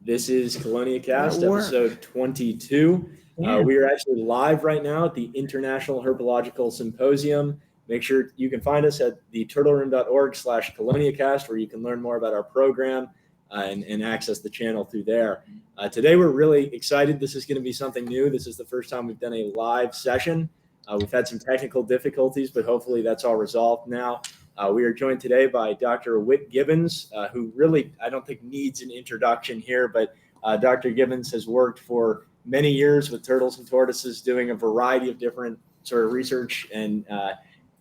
This is CheloniaCast, episode 22. We are actually live right now at the International Herpetological Symposium. Make sure you can find us at theturtleroom.org/CheloniaCast, where you can learn more about our program and access the channel through there. Today, we're really excited. This is going to be something new. This is the first time we've done a live session. We've had some technical difficulties, but hopefully that's all resolved now. We are joined today by Dr. Whit Gibbons, who really, I don't think needs an introduction here, but Dr. Gibbons has worked for many years with turtles and tortoises, doing a variety of different sort of research, and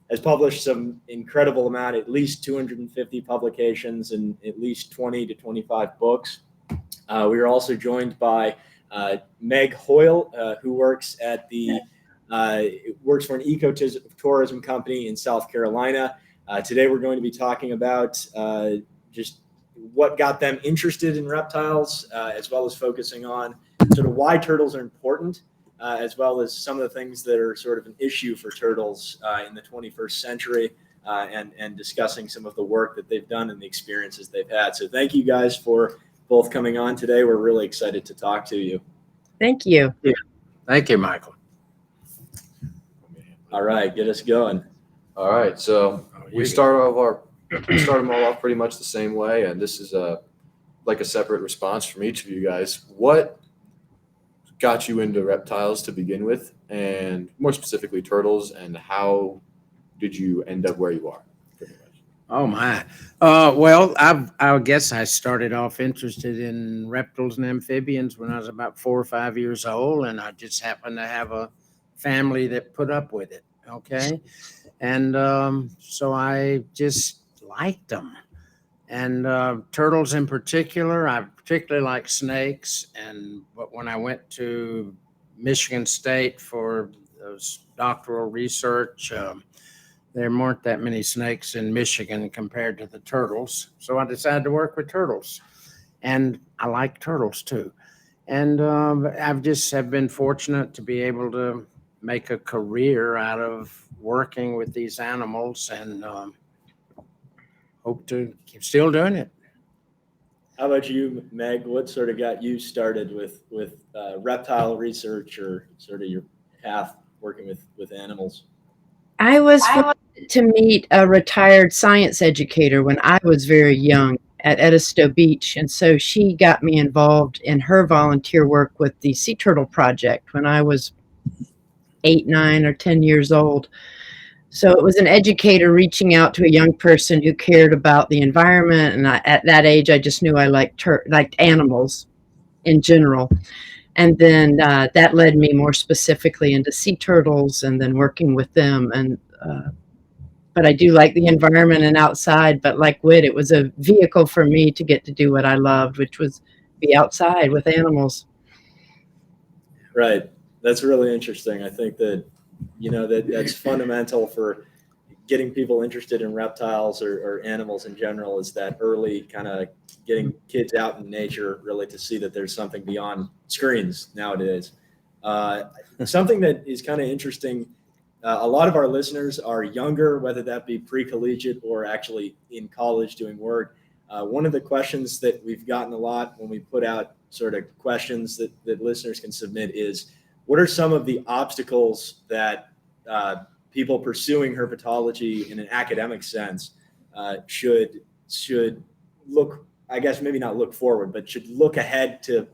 has published some incredible amount, at least 250 publications and at least 20 to 25 books. We are also joined by Meg Hoyle, who works at works for an ecotourism company in South Carolina. Today, we're going to be talking about just what got them interested in reptiles, as well as focusing on sort of why turtles are important, as well as some of the things that are sort of an issue for turtles in the 21st century, and discussing some of the work that they've done and the experiences they've had. So thank you guys for both coming on today. We're really excited to talk to you. Thank you. Yeah. Thank you, Michael. All right, get us going. All right, so we start them all off pretty much the same way, and this is like a separate response from each of you guys. What got you into reptiles to begin with, and more specifically turtles, and how did you end up where you are? Oh my! Well, I guess I started off interested in reptiles and amphibians when I was about 4 or 5 years old, and I just happened to have a family that put up with it. Okay. And so I just liked them. And turtles in particular, I particularly like snakes. But when I went to Michigan State for those doctoral research, there weren't that many snakes in Michigan compared to the turtles. So I decided to work with turtles. And I like turtles too. And I've just have been fortunate to be able to make a career out of working with these animals, and hope to keep still doing it. How about you, Meg? What sort of got you started with reptile research, or sort of your path working with animals? I was fortunate to meet a retired science educator when I was very young at Edisto Beach, and so she got me involved in her volunteer work with the Sea Turtle Project when I was 8, 9, or 10 years old. So it was an educator reaching out to a young person who cared about the environment. And at that age, I just knew I liked animals in general. And then that led me more specifically into sea turtles and then working with them. But I do like the environment and outside. But like Whit, it was a vehicle for me to get to do what I loved, which was be outside with animals. Right. That's really interesting. I think that, that's fundamental for getting people interested in reptiles or animals in general, is that early kind of getting kids out in nature, really, to see that there's something beyond screens nowadays. Something that is kind of interesting, a lot of our listeners are younger, whether that be pre-collegiate or actually in college doing work. One of the questions that we've gotten a lot when we put out sort of questions that listeners can submit is, what are some of the obstacles that people pursuing herpetology in an academic sense should look, I guess maybe not look forward, but should look ahead to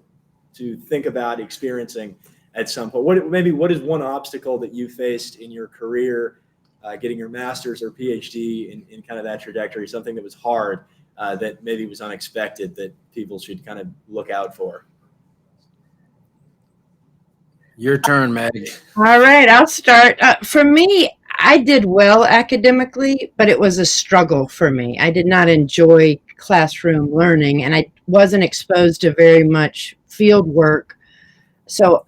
think about experiencing at some point? What is one obstacle that you faced in your career, getting your master's or PhD in kind of that trajectory, something that was hard, that maybe was unexpected, that people should kind of look out for? Your turn, Meg. All right, I'll start. For me, I did well academically, but it was a struggle for me. I did not enjoy classroom learning, and I wasn't exposed to very much field work. So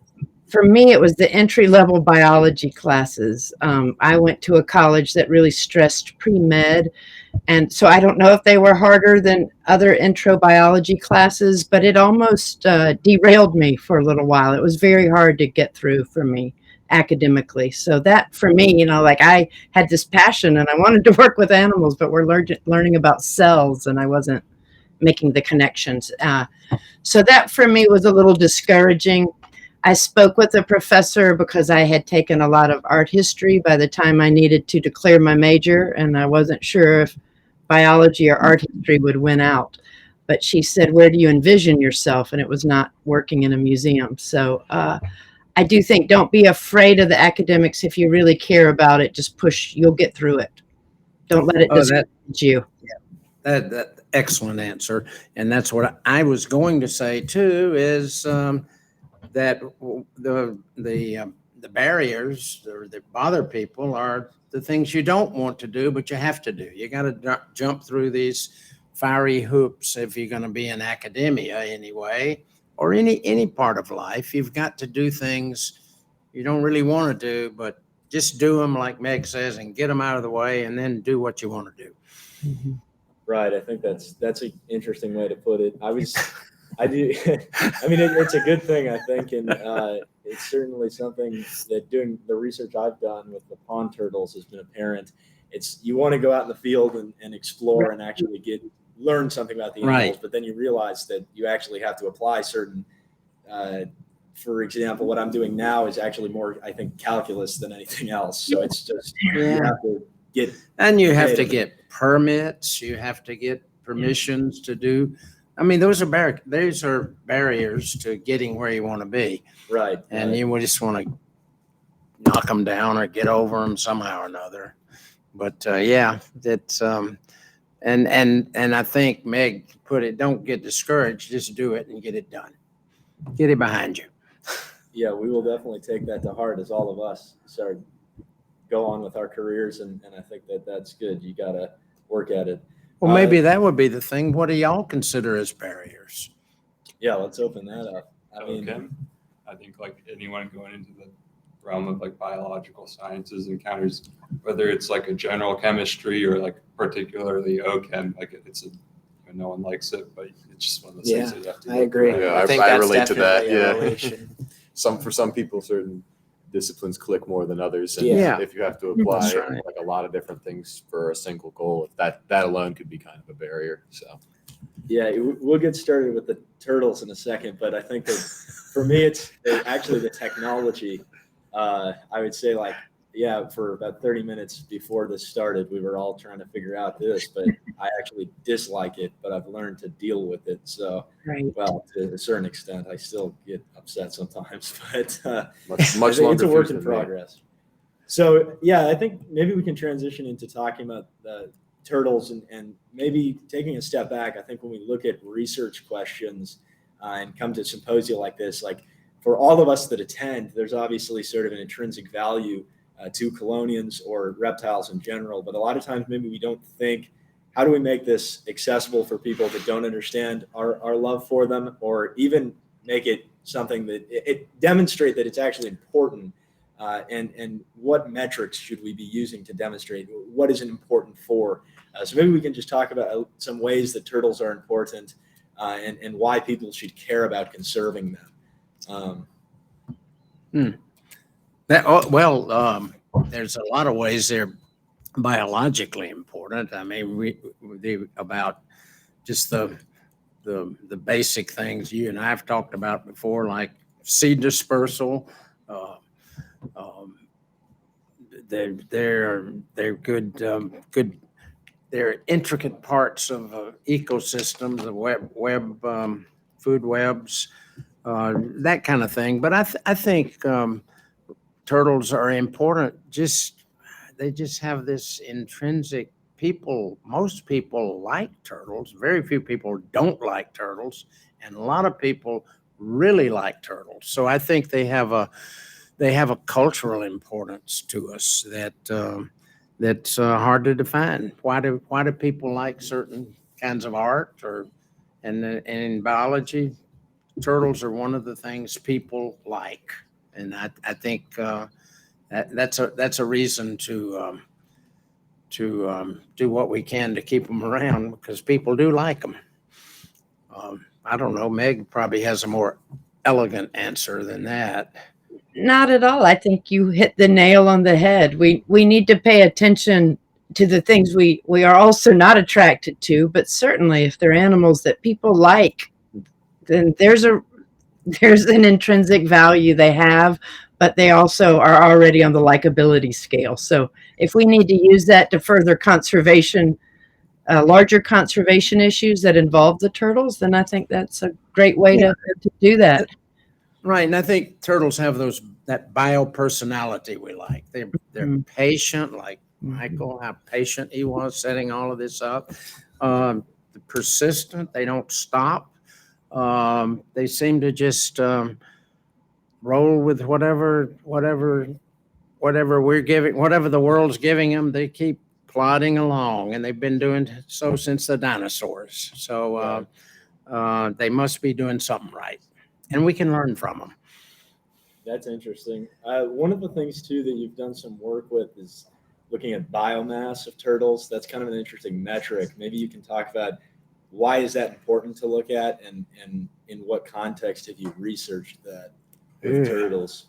for me, it was the entry-level biology classes. I went to a college that really stressed pre-med, and so I don't know if they were harder than other intro biology classes, but it almost derailed me for a little while. It was very hard to get through for me academically. So that, for me, I had this passion and I wanted to work with animals, but we're learning about cells, and I wasn't making the connections. So that for me was a little discouraging. I spoke with a professor because I had taken a lot of art history by the time I needed to declare my major, and I wasn't sure if biology or art history would win out. But she said, where do you envision yourself? And it was not working in a museum. So I do think don't be afraid of the academics. If you really care about it, just push, you'll get through it. Don't let it discourage you. That excellent answer. And that's what I was going to say too, is that the barriers or that bother people are the things you don't want to do, but you have to do. You got to jump through these fiery hoops if you're going to be in academia anyway, or any part of life. You've got to do things you don't really want to do, but just do them like Meg says and get them out of the way and then do what you want to do. Mm-hmm. Right. I think that's an interesting way to put it. I do. I mean, it's a good thing, I think, and it's certainly something that doing the research I've done with the pond turtles has been apparent. It's you want to go out in the field and explore and actually learn something about the animals, but then you realize that you actually have to apply certain. For example, what I'm doing now is actually more, I think, calculus than anything else. So it's just you have to get you have to get permits. You have to get permissions to do. I mean, those are barriers to getting where you want to be. Right. And you just want to knock them down or get over them somehow or another. But that's and I think Meg put it. Don't get discouraged. Just do it and get it done. Get it behind you. Yeah, we will definitely take that to heart as all of us go on with our careers, and I think that's good. You got to work at it. Well, maybe that would be the thing. What do y'all consider as barriers? Yeah, let's open that up. I think like anyone going into the realm of like biological sciences encounters, whether it's like a general chemistry or like particularly OChem, like no one likes it, but it's just one of those things that you have to. I agree. Yeah, I think I that's relate to that. definitely a Yeah. For some people, certain disciplines click more than others. And Yeah. if you have to apply That's right. like a lot of different things for a single goal, that alone could be kind of a barrier. So Yeah, we'll get started with the turtles in a second, but I think that for me, it's actually the technology. I would say for about 30 minutes before this started, we were all trying to figure out this, but I actually dislike it, but I've learned to deal with it. So, well, to a certain extent, I still get upset sometimes, but much longer. It's a work in progress. So, yeah, I think maybe we can transition into talking about the turtles and maybe taking a step back. I think when we look at research questions and come to symposia like this, like for all of us that attend, there's obviously sort of an intrinsic value to Chelonians or reptiles in general, but a lot of times maybe we don't think, how do we make this accessible for people that don't understand our love for them, or even make it something that it demonstrate that it's actually important, and what metrics should we be using to demonstrate what is important for? So maybe we can just talk about some ways that turtles are important and why people should care about conserving them. There's a lot of ways they're biologically important. I mean, about just the basic things you and I have talked about before, like seed dispersal. They're good. They're intricate parts of ecosystems, the food webs, that kind of thing. But I think turtles are important. They just have this intrinsic. Most people like turtles. Very few people don't like turtles, and a lot of people really like turtles. So I think they have a cultural importance to us that's hard to define. Why do people like certain kinds of art, and in biology, turtles are one of the things people like, and I think that's a reason to do what we can to keep them around, because people do like them. I don't know. Meg probably has a more elegant answer than that. Not at all. I think you hit the nail on the head. We need to pay attention to the things we are also not attracted to, but certainly if they're animals that people like, then there's an intrinsic value they have, but they also are already on the likability scale. So if we need to use that to further conservation, larger conservation issues that involve the turtles, then I think that's a great way to do that. Right, and I think turtles have that bio personality we like. They're patient, like Michael, how patient he was setting all of this up. Persistent, they don't stop. They seem to just roll with whatever we're giving, whatever the world's giving them. They keep plodding along, and they've been doing so since the dinosaurs. So they must be doing something right, and we can learn from them. That's interesting. One of the things too that you've done some work with is looking at biomass of turtles. That's kind of an interesting metric. Maybe you can talk about why is that important to look at, and in what context have you researched that with turtles?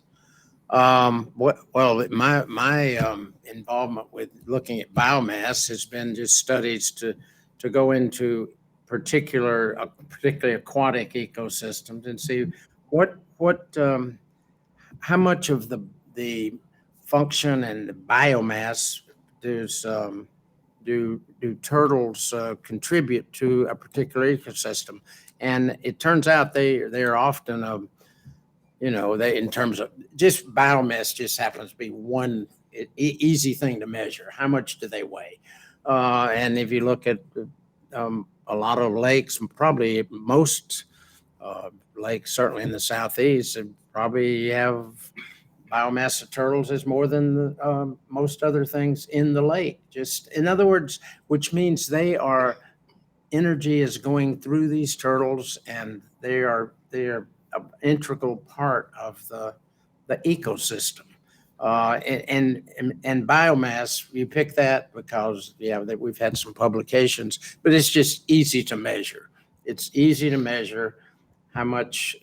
Well, my involvement with looking at biomass has been just studies to go into particularly aquatic ecosystems and see how much of the function and the biomass do turtles contribute to a particular ecosystem. And it turns out they're often they, in terms of just biomass, just happens to be one easy thing to measure. How much do they weigh? And if you look at a lot of lakes, probably most lakes, certainly in the southeast, probably have biomass of turtles is more than most other things in the lake. Just in other words, which means energy is going through these turtles, and they are an integral part of the ecosystem. And biomass, you pick that because we've had some publications, but it's just easy to measure. It's easy to measure how much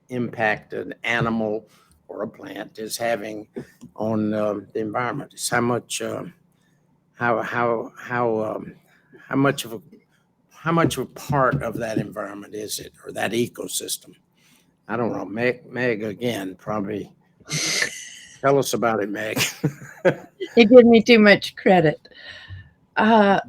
impact an animal or a plant is having on the environment. It's how much how much of a part of that environment is it, or that ecosystem? I don't know. Meg again, probably. Tell us about it, Meg. You give me too much credit. I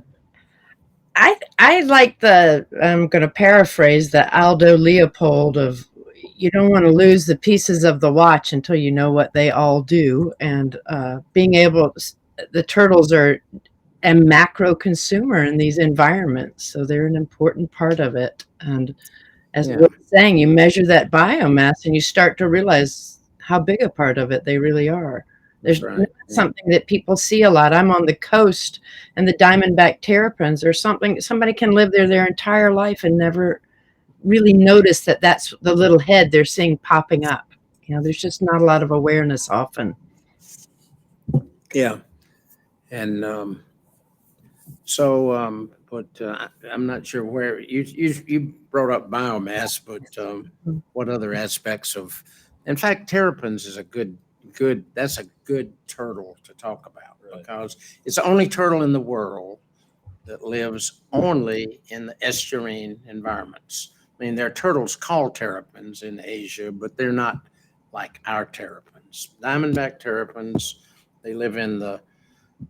like I'm going to paraphrase the Aldo Leopold of, you don't want to lose the pieces of the watch until you know what they all do. And the turtles are a macro consumer in these environments, so they're an important part of it. And as we were saying, you measure that biomass and you start to realize how big a part of it they really are. There's something that people see a lot. I'm on the coast, and the Diamondback Terrapins are somebody can live there their entire life and never really notice that that's the little head they're seeing popping up. There's just not a lot of awareness often. Yeah. And but I'm not sure where you brought up biomass, but what other aspects of, in fact, terrapins is that's a good turtle to talk about, because it's the only turtle in the world that lives only in the estuarine environments. I mean, there are turtles called terrapins in Asia, but they're not like our terrapins. Diamondback terrapins, they live in the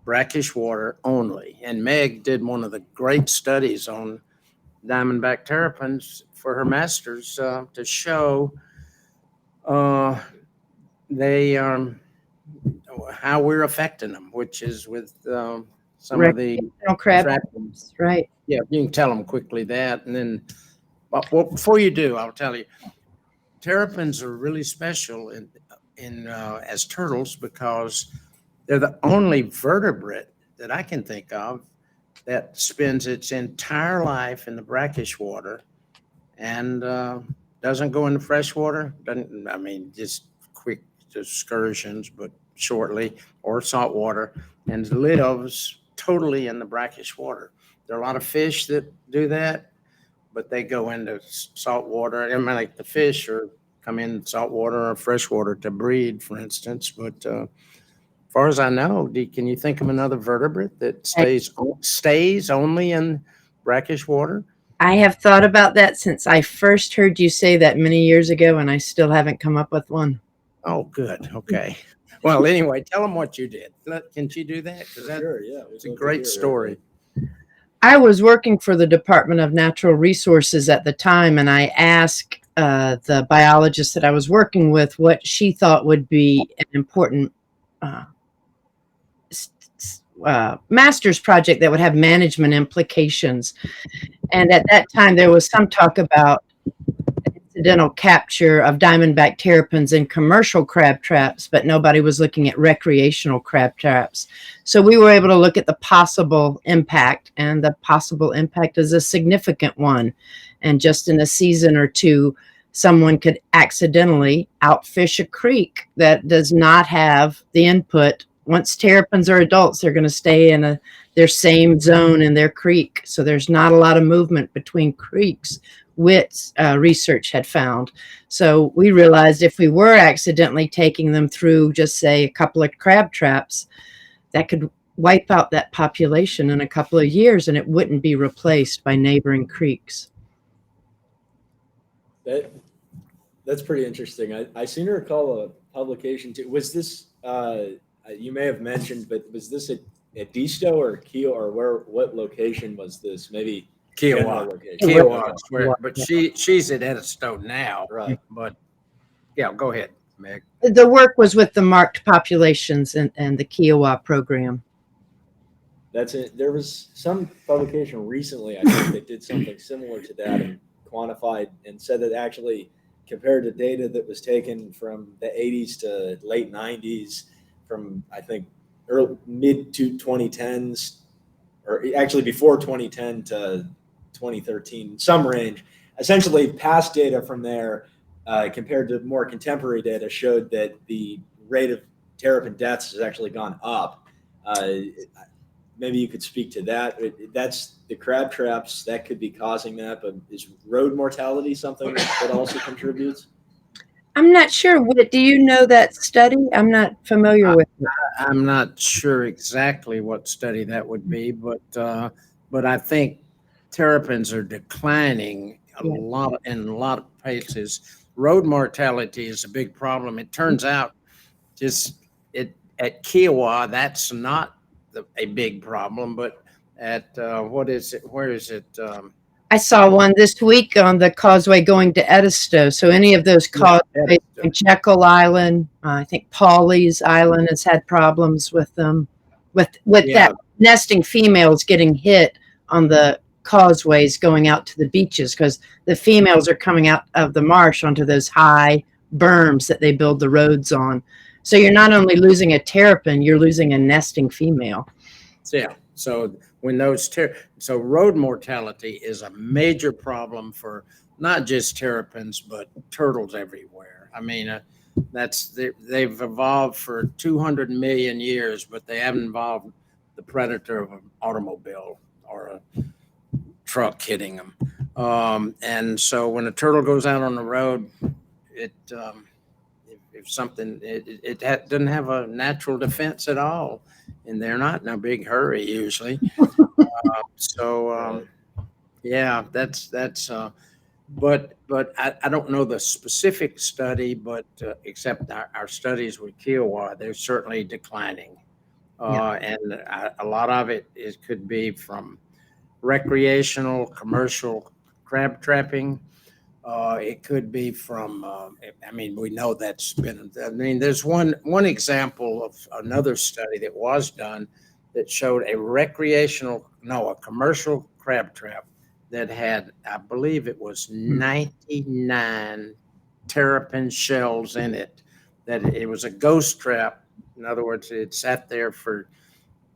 brackish water only. And Meg did one of the great studies on Diamondback terrapins for her master's to show how we're affecting them, which is with some of the crab. Right. Yeah, you can tell them quickly that. And then, well, before you do, I'll tell you, terrapins are really special as turtles, because they're the only vertebrate that I can think of that spends its entire life in the brackish water and doesn't go into fresh water. Just quick excursions, but shortly, or salt water, and lives totally in the brackish water. There are a lot of fish that do that, but they go into salt water. I mean, like the fish come in salt water or fresh water to breed, for instance. But far as I know, can you think of another vertebrate that stays only in brackish water? I have thought about that since I first heard you say that many years ago, and I still haven't come up with one. Oh, good. Okay. Well, anyway, tell them what you did. Can you do that? Because Sure, yeah. it's a great story. I was working for the Department of Natural Resources at the time, and I asked the biologist that I was working with what she thought would be an important master's project that would have management implications. And at that time, there was some talk about incidental capture of Diamondback Terrapins in commercial crab traps, but nobody was looking at recreational crab traps. So we were able to look at the possible impact, and the possible impact is a significant one. And just in a season or two, someone could accidentally outfish a creek that does not have the input. Once terrapins are adults, they're going to stay in their same zone in their creek. So there's not a lot of movement between creeks. Whit's research had found. So we realized if we were accidentally taking them through, just say, a couple of crab traps, that could wipe out that population in a couple of years, and it wouldn't be replaced by neighboring creeks. That's pretty interesting. I seem to recall a publication too. Was this, you may have mentioned, but was this at Disto or Keil, or what location was this? Maybe Keil, but she's at Edisto now. Right. But yeah, go ahead, Meg. The work was with the marked populations and the Kiowa program. That's it. There was some publication recently, I think, that did something similar to that and quantified and said that actually compared to data that was taken from the 80s to late 90s, from I think mid to 2010s, or actually before 2010 to 2013, some range. Essentially, past data from there compared to more contemporary data showed that the rate of terrapin deaths has actually gone up. Maybe you could speak to that. That's the crab traps that could be causing that, but is road mortality something that also contributes? I'm not sure. Whit, do you know that study? I'm not familiar with it. I'm not sure exactly what study that would be, but I think terrapins are declining in a lot of places. Road mortality is a big problem. It turns out at Kiowa, that's not a big problem, but at what is it? Where is it? I saw one this week on the causeway going to Edisto. So any of those causeways, Jekyll Island, I think Pawleys Island has had problems with them, with that nesting females getting hit on the causeways going out to the beaches, because the females are coming out of the marsh onto those high berms that they build the roads on. So you're not only losing a terrapin, you're losing a nesting female. Yeah. So when so road mortality is a major problem for not just terrapins, but turtles everywhere. I mean, they've evolved for 200 million years, but they haven't evolved the predator of an automobile or a truck hitting them. And so when a turtle goes out on the road, it doesn't have a natural defense at all, and they're not in a big hurry usually. Yeah, that's. But I don't know the specific study, but except our studies with Kiowa, they're certainly declining, and a lot of it could be from recreational, commercial crab trapping. It could be from, I mean, we know that's been, I mean, there's one example of another study that was done that showed a commercial crab trap that had, I believe it was 99 terrapin shells in it, that it was a ghost trap. In other words, it sat there for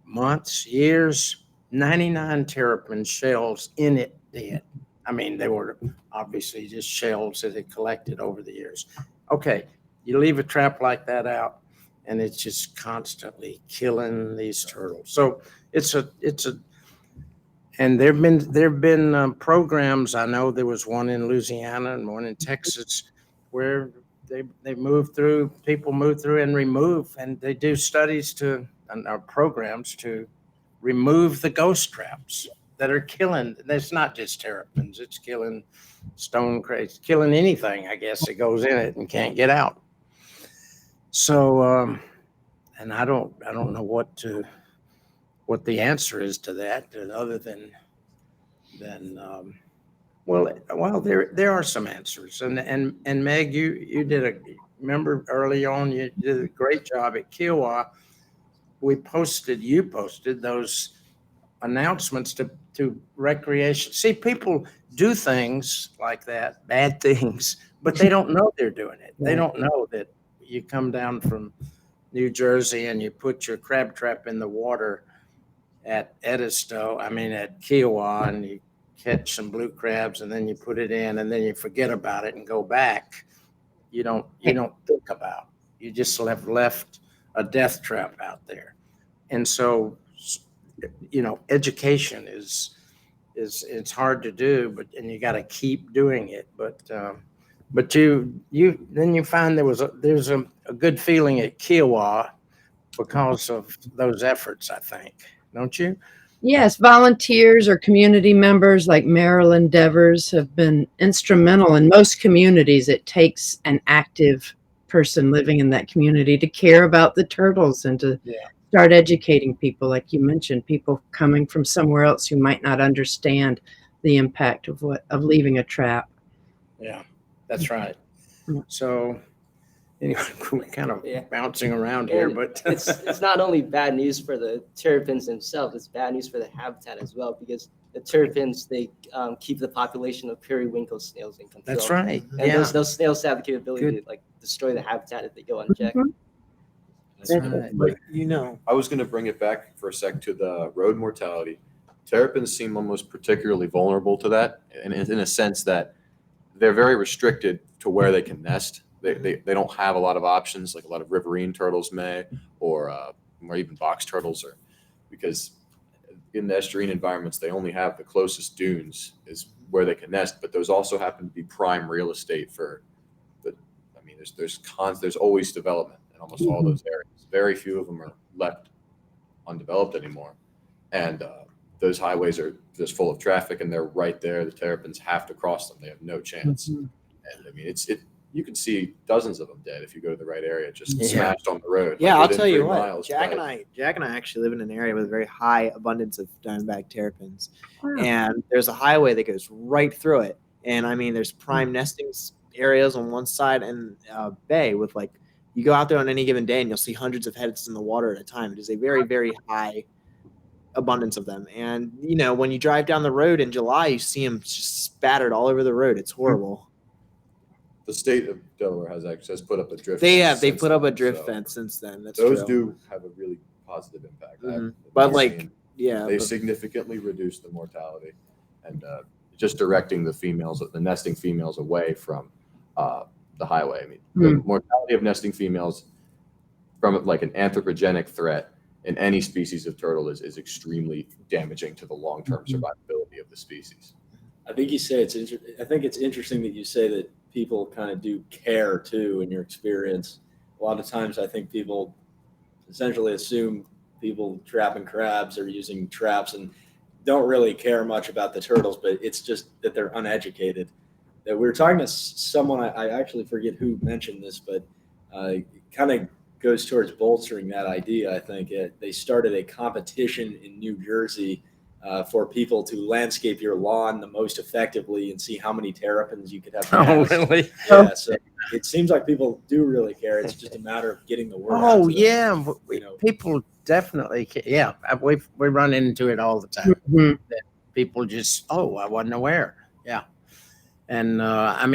months, years, 99 terrapin shells in it dead. I mean, they were obviously just shells that had collected over the years. Okay, you leave a trap like that out, and it's just constantly killing these turtles. So and there've been programs. I know there was one in Louisiana and one in Texas where they move through, people move through and remove, and they do studies and our programs to remove the ghost traps that are killing. That's not just terrapins, it's killing stone crates, killing anything, I guess, that goes in it and can't get out. So, and I don't know what the answer is to that, other than well, there are some answers, and Meg, you remember early on, you did a great job at Keil. You posted those announcements to recreation. See, people do things like that, bad things, but they don't know they're doing it. They don't know that you come down from New Jersey and you put your crab trap in the water at Keil, and you catch some blue crabs, and then you put it in, and then you forget about it and go back. You don't think about. You just have left a death trap out there. And so, education is it's hard to do, and you got to keep doing it. But you find there's a good feeling at Keil because of those efforts, I think, don't you? Yes, volunteers or community members like Marilyn Devers have been instrumental in most communities. It takes an active person living in that community to care about the turtles and to start educating people, like you mentioned, people coming from somewhere else who might not understand the impact of leaving a trap. Yeah, that's right. So anyway, we're kind of bouncing around here, but it's not only bad news for the terrapins themselves, it's bad news for the habitat as well, because the terrapins, they keep the population of periwinkle snails in control. That's right. And those snails have the capability to destroy the habitat if they go unchecked. That's right. But I was going to bring it back for a sec to the road mortality. Terrapins seem almost particularly vulnerable to that, in a sense that they're very restricted to where they can nest. They don't have a lot of options like a lot of riverine turtles may, or even box turtles, because in the estuarine environments, they only have the closest dunes is where they can nest, but those also happen to be prime real estate for there's always development in almost all those areas. Very few of them are left undeveloped anymore. And those highways are just full of traffic, and they're right there. The terrapins have to cross them. They have no chance. And you can see dozens of them dead if you go to the right area, just smashed on the road. Yeah, I'll within tell you 3 what. miles, Jack and I actually live in an area with a very high abundance of Diamondback Terrapins, and there's a highway that goes right through it. And there's prime nesting areas on one side and bay with you go out there on any given day and you'll see hundreds of heads in the water at a time. It is a very, very high abundance of them. And when you drive down the road in July, you see them just spattered all over the road. It's horrible. The state of Delaware has put up a drift. They put up a drift fence since then. That's those true. do have a really positive impact. But they significantly reduce the mortality, and just directing the nesting females away from the highway. The mortality of nesting females from an anthropogenic threat in any species of turtle is extremely damaging to the long-term survivability of the species. I think I think it's interesting that you say that people kind of do care too in your experience. A lot of times I think people essentially assume people trapping crabs are using traps and don't really care much about the turtles, but it's just that they're uneducated. That we were talking to someone, I actually forget who mentioned this, but it kind of goes towards bolstering that idea. I think they started a competition in New Jersey for people to landscape your lawn the most effectively and see how many terrapins you could have. Oh, really? Yeah, so it seems like people do really care. It's just a matter of getting the word out. Oh, yeah. People definitely care. Yeah, we run into it all the time. That people just, I wasn't aware. Yeah. And I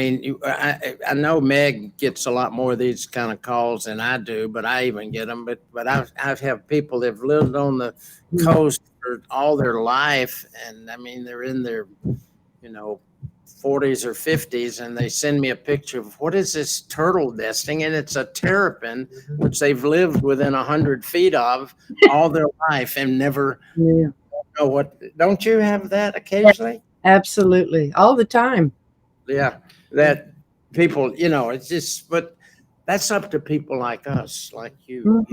know Meg gets a lot more of these kind of calls than I do, but I even get them. But I've had people that have lived on the coast for all their life, and they're in their 40s or 50s, and they send me a picture of what is this turtle nesting, and it's a terrapin which they've lived within 100 feet of all their life and never know what. Don't you have that occasionally? Absolutely, all the time. Yeah, that people, it's just, but that's up to people like us, like you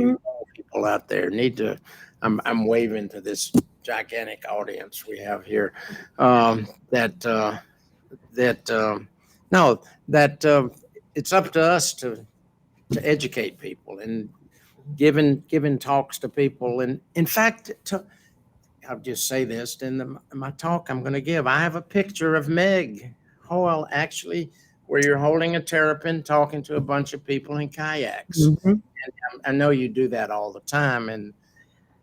people out there need to. I'm waving to this gigantic audience we have here. It's up to us to educate people and giving talks to people. And in fact, I'll just say this in my talk I'm going to give. I have a picture of Meg Hoyle, actually, where you're holding a terrapin talking to a bunch of people in kayaks. And I know you do that all the time, and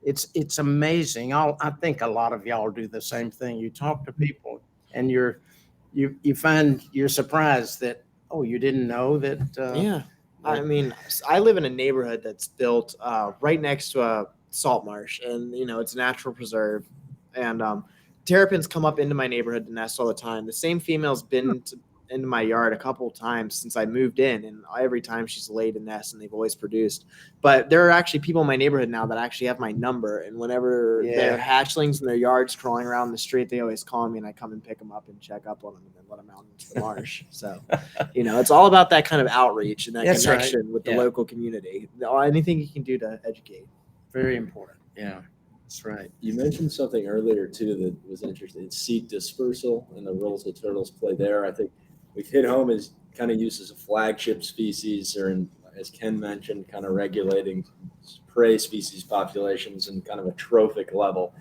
it's amazing. I think a lot of y'all do the same thing. You talk to people, and you find you're surprised that, oh, you didn't know that. Yeah. I mean, I live in a neighborhood that's built right next to a salt marsh, and it's a natural preserve. And terrapins come up into my neighborhood to nest all the time. The same female's been into my yard a couple of times since I moved in, and every time she's laid a nest, and they've always produced. But there are actually people in my neighborhood now that actually have my number, and whenever there are hatchlings in their yards crawling around the street, they always call me, and I come and pick them up and check up on them and then let them out into the marsh. So, it's all about that kind of outreach and that connection with the local community. Anything you can do to educate. Very important. Yeah, that's right. You mentioned something earlier too that was interesting. It's seed dispersal and the roles that turtles play there. I think we've hit home as kind of used as a flagship species, or as Ken mentioned, kind of regulating prey species populations and kind of a trophic level.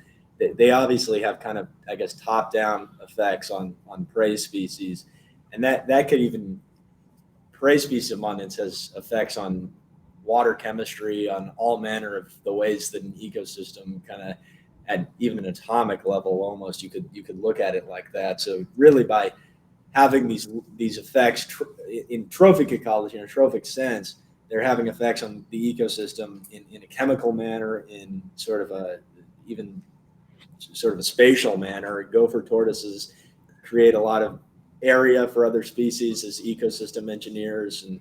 They obviously have kind of, I guess, top-down effects on prey species, and that could even, prey species abundance has effects on water chemistry, on all manner of the ways that an ecosystem kind of at even an atomic level almost you could look at it like that. So really by having these effects in trophic ecology, in a trophic sense, they're having effects on the ecosystem in a chemical manner, in sort of a spatial manner. Gopher tortoises create a lot of area for other species as ecosystem engineers, and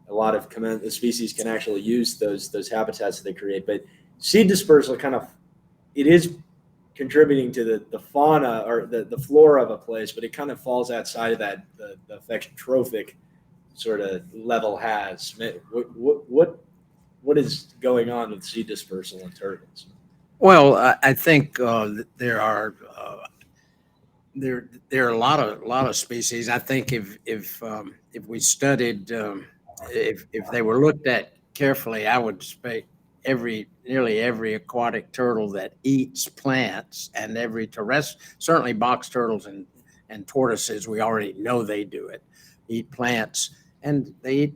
a lot of the species can actually use those habitats that they create. But seed dispersal it is contributing to the fauna or the flora of a place, but it kind of falls outside of that the effect trophic sort of level has. What is going on with seed dispersal and turtles? Well, I think there are a lot of species. I think if we studied, if they were looked at carefully, I would say nearly every aquatic turtle that eats plants, and every certainly box turtles and tortoises, we already know they do it, eat plants, and they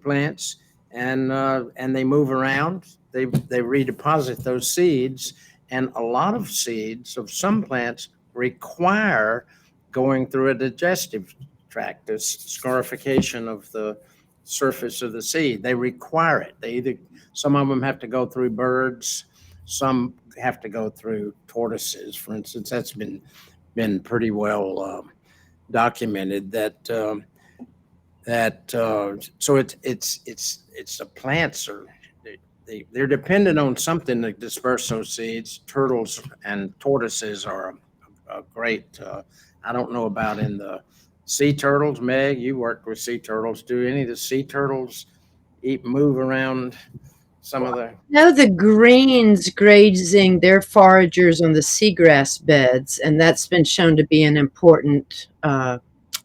move around. They redeposit those seeds, and a lot of seeds of some plants require going through a digestive tract, this scarification of the surface of the seed. They require it. Some of them have to go through birds, some have to go through tortoises, for instance. That's been pretty well documented. So it's the plants they're dependent on something to disperse those seeds. Turtles and tortoises are a great. I don't know about in the sea turtles. Meg, you worked with sea turtles. Do any of the sea turtles move around some of the? No, the greens grazing their foragers on the seagrass beds, and that's been shown to be an important,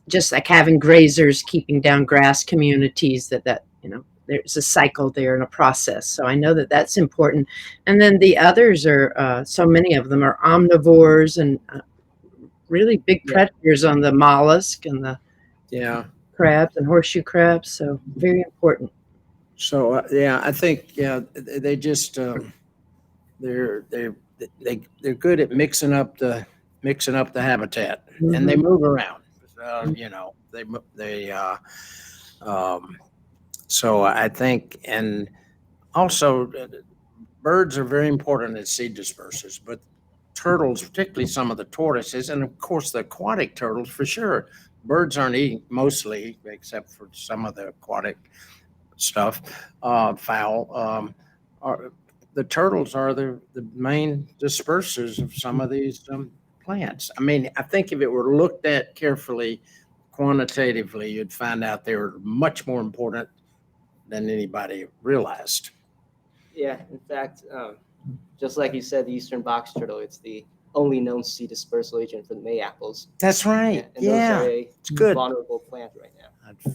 just like having grazers keeping down grass communities. That there's a cycle there and a process. So I know that that's important. And then the others are, so many of them are omnivores and really big predators on the mollusk and the crabs and horseshoe crabs. So very important. So I think they just they're good at mixing up the habitat, and they move around. So I think, and also birds are very important as seed dispersers, but turtles, particularly some of the tortoises, and of course the aquatic turtles for sure. Birds aren't eating mostly, except for some of the aquatic stuff, fowl. The turtles are the main dispersers of some of these plants. I mean, I think if it were looked at carefully, quantitatively, you'd find out they were much more important than anybody realized. Yeah, in fact, just like you said, the eastern box turtle, it's the only known seed dispersal agent for the mayaples. That's right. And those Yeah, are a it's good. vulnerable plant right now.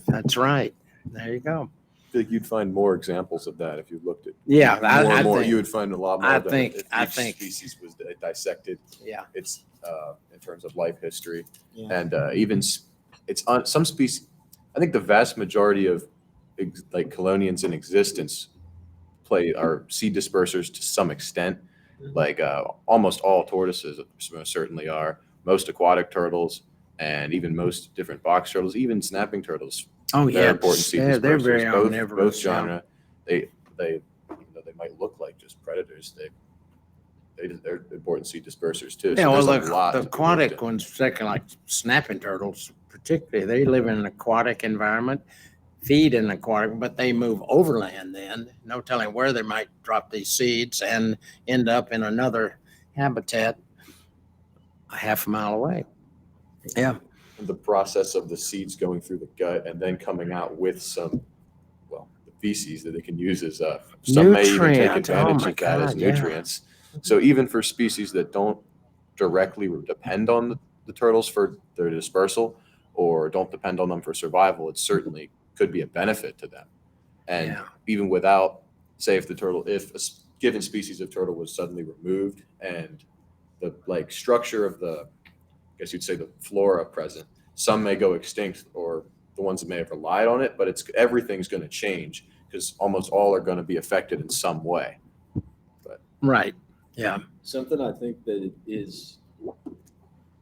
That's right. There you go. I feel like you'd find more examples of that if you looked at Yeah, more I and more. think- You would find a lot more. I of that think- if I each think- species was dissected. Yeah. It's in terms of life history, Yeah. and even it's on some species. I think the vast majority of like Chelonians in existence are seed dispersers to some extent. Like almost all tortoises certainly are. Most aquatic turtles and even most different box turtles, even snapping turtles. Oh They're yeah, important seed they're dispersers. very both omnivorous. Yeah. genre. They even though they might look like just predators, they're important seed dispersers too. Yeah, So well, there's a lot the to be looked aquatic at. ones, particularly like snapping turtles, particularly, they live in an aquatic environment, feed in an aquatic, but they move overland then. No telling where they might drop these seeds and end up in another habitat a half a mile away. Yeah. The process of the seeds going through the gut and then coming out with the feces that they can use as some may even take Nutrient. advantage Oh my of that as God, yeah. nutrients. So even for species that don't directly depend on the turtles for their dispersal or don't depend on them for survival, it certainly could be a benefit to them. And Yeah. even without, say, if a given species of turtle was suddenly removed and the structure of the, I guess you'd say the flora present, some may go extinct or the ones that may have relied on it, but everything's going to change because almost all are going to be affected in some way. Right. Yeah. Something I think that is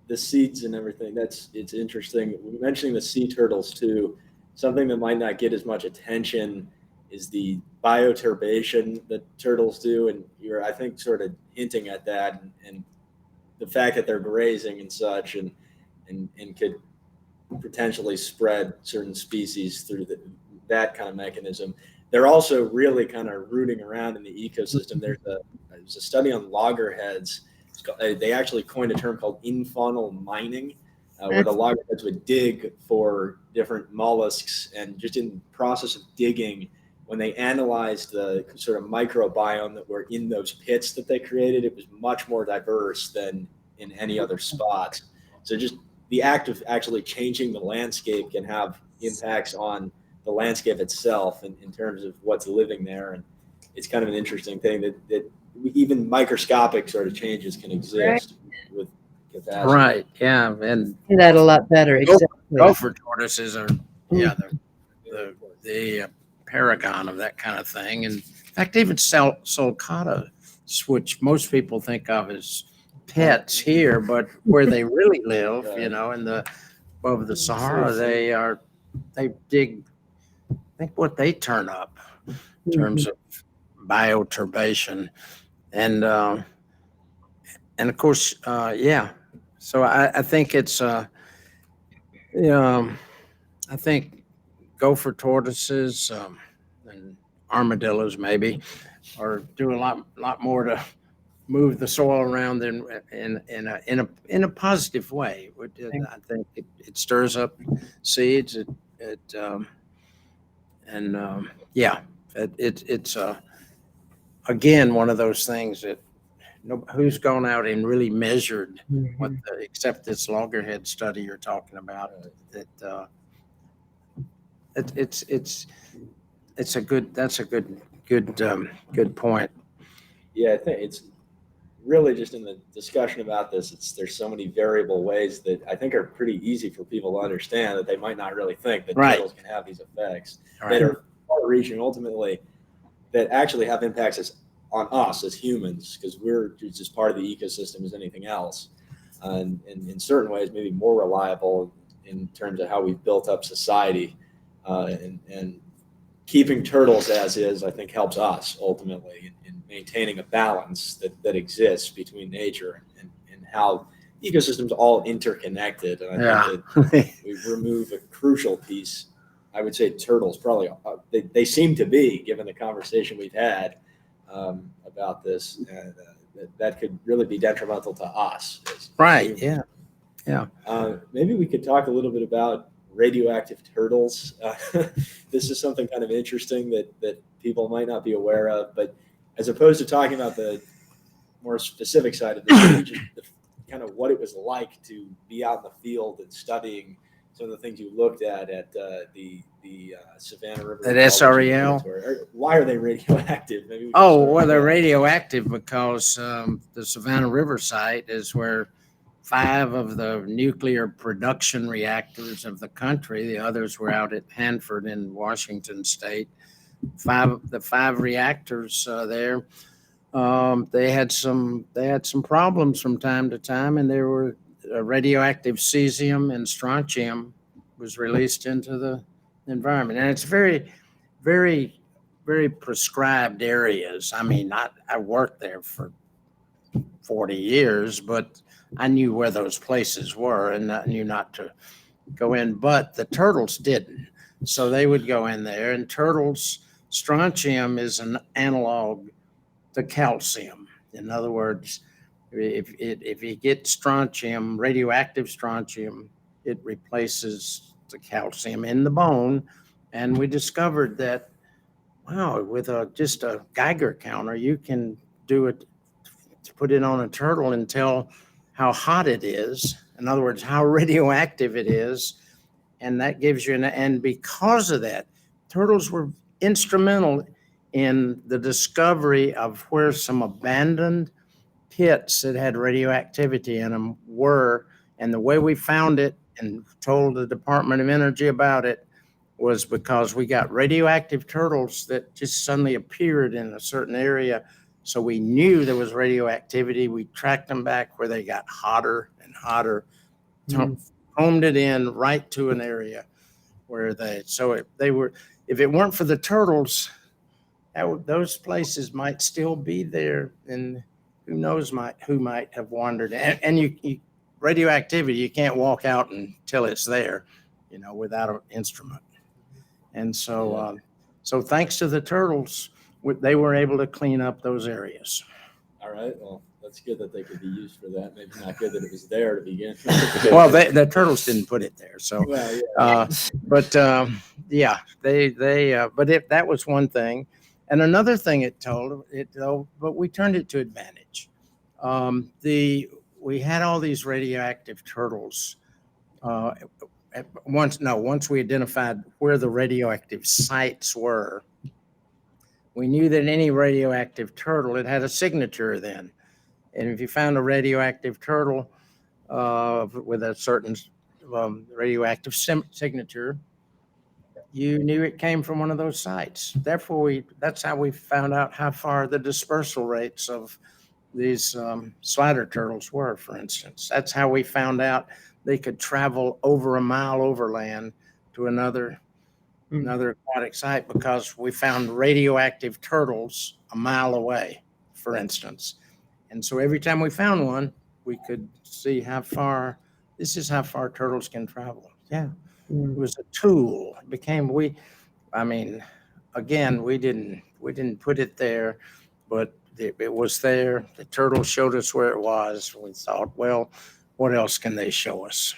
the seeds and everything. It's interesting. Mentioning the sea turtles too. Something that might not get as much attention is the bioturbation that turtles do, and you're I think sort of hinting at that and the fact that they're grazing and such and could potentially spread certain species through that kind of mechanism. They're also really kind of rooting around in the ecosystem. There's a study on loggerheads. They actually coined a term called in-faunal mining, where the loggerheads would dig for different mollusks, and just in the process of digging, when they analyzed the sort of microbiome that were in those pits that they created, it was much more diverse than in any other spot. So just the act of actually changing the landscape can have impacts on the landscape itself in terms of what's living there. And it's kind of an interesting thing that even microscopic sort of changes can exist with capacity. Right. Yeah. And That a lot better. Exactly. gopher tortoises are, yeah, the paragon of that kind of thing. And in fact, even sulcata, which most people think of as pets here, but where they really live, over the Sahara, they dig, I think what they turn up in terms of bioturbation. And of course, yeah. So I think it's, I think gopher tortoises and armadillos maybe are doing a lot more to move the soil around in a positive way. I think it stirs up seeds. It's again one of those things that who's gone out and really measured except this loggerhead study you're talking about. That's a good point. Yeah, I think it's really just in the discussion about this, there's so many variable ways that I think are pretty easy for people to understand that they might not really think that turtles can have these effects that are far-reaching ultimately, that actually have impacts on us as humans, because we're just as part of the ecosystem as anything else. And in certain ways, maybe more reliable in terms of how we've built up society. And keeping turtles as is, I think, helps us ultimately in maintaining a balance that exists between nature and how ecosystems all interconnected. And I think that we remove a crucial piece. I would say turtles probably, they seem to be, given the conversation we've had about this, that could really be detrimental to us. Right, yeah. Maybe we could talk a little bit about radioactive turtles. This is something kind of interesting that people might not be aware of, but as opposed to talking about the more specific side of this, just kind of what it was like to be out in the field and studying some of the things you looked at the Savannah River At Ecology SREL? Laboratory. Why are they radioactive? Maybe we can Oh, start well, with they're that. radioactive because the Savannah River site is where 5 of the nuclear production reactors of the country, the others were out at Hanford in Washington State. The 5 reactors there, they had some problems from time to time, and there were radioactive cesium and strontium was released into the environment, and it's very, very, very prescribed areas. I mean, I worked there for 40 years, but I knew where those places were and I knew not to go in, but the turtles didn't. So they would go in there, and turtles, strontium is an analog to calcium. In other words, if you get strontium, radioactive strontium, it replaces the calcium in the bone. And we discovered that, wow, with just a Geiger counter, you can do it to put it on a turtle and tell how hot it is. In other words, how radioactive it is. And that gives you and because of that, turtles were instrumental in the discovery of where some abandoned pits that had radioactivity in them were. And the way we found it and told the Department of Energy about it was because we got radioactive turtles that just suddenly appeared in a certain area. So we knew there was radioactivity. We tracked them back where they got hotter and hotter, homed it in right to an area where they were, if it weren't for the turtles, those places might still be there, and who knows who might have wandered. And you radioactivity, you can't walk out until it's there, without an instrument. And so, so thanks to the turtles, they were able to clean up those areas. All right. Well, that's good that they could be used for that. Maybe not good that it was there to begin with. Well, the turtles didn't put it there. So, Well, yeah. but yeah, that was one thing. And another thing but we turned it to advantage. We had all these radioactive turtles. Once we identified where the radioactive sites were, we knew that any radioactive turtle, it had a signature then. And if you found a radioactive turtle with a certain radioactive signature, you knew it came from one of those sites. Therefore, that's how we found out how far the dispersal rates of these slider turtles were, for instance. That's how we found out they could travel over a mile overland to another aquatic site, because we found radioactive turtles a mile away, for instance. And so every time we found one, we could see this is how far turtles can travel. Yeah. It was a tool. It became, again, we didn't put it there, but it was there. The turtle showed us where it was. We thought, well, what else can they show us?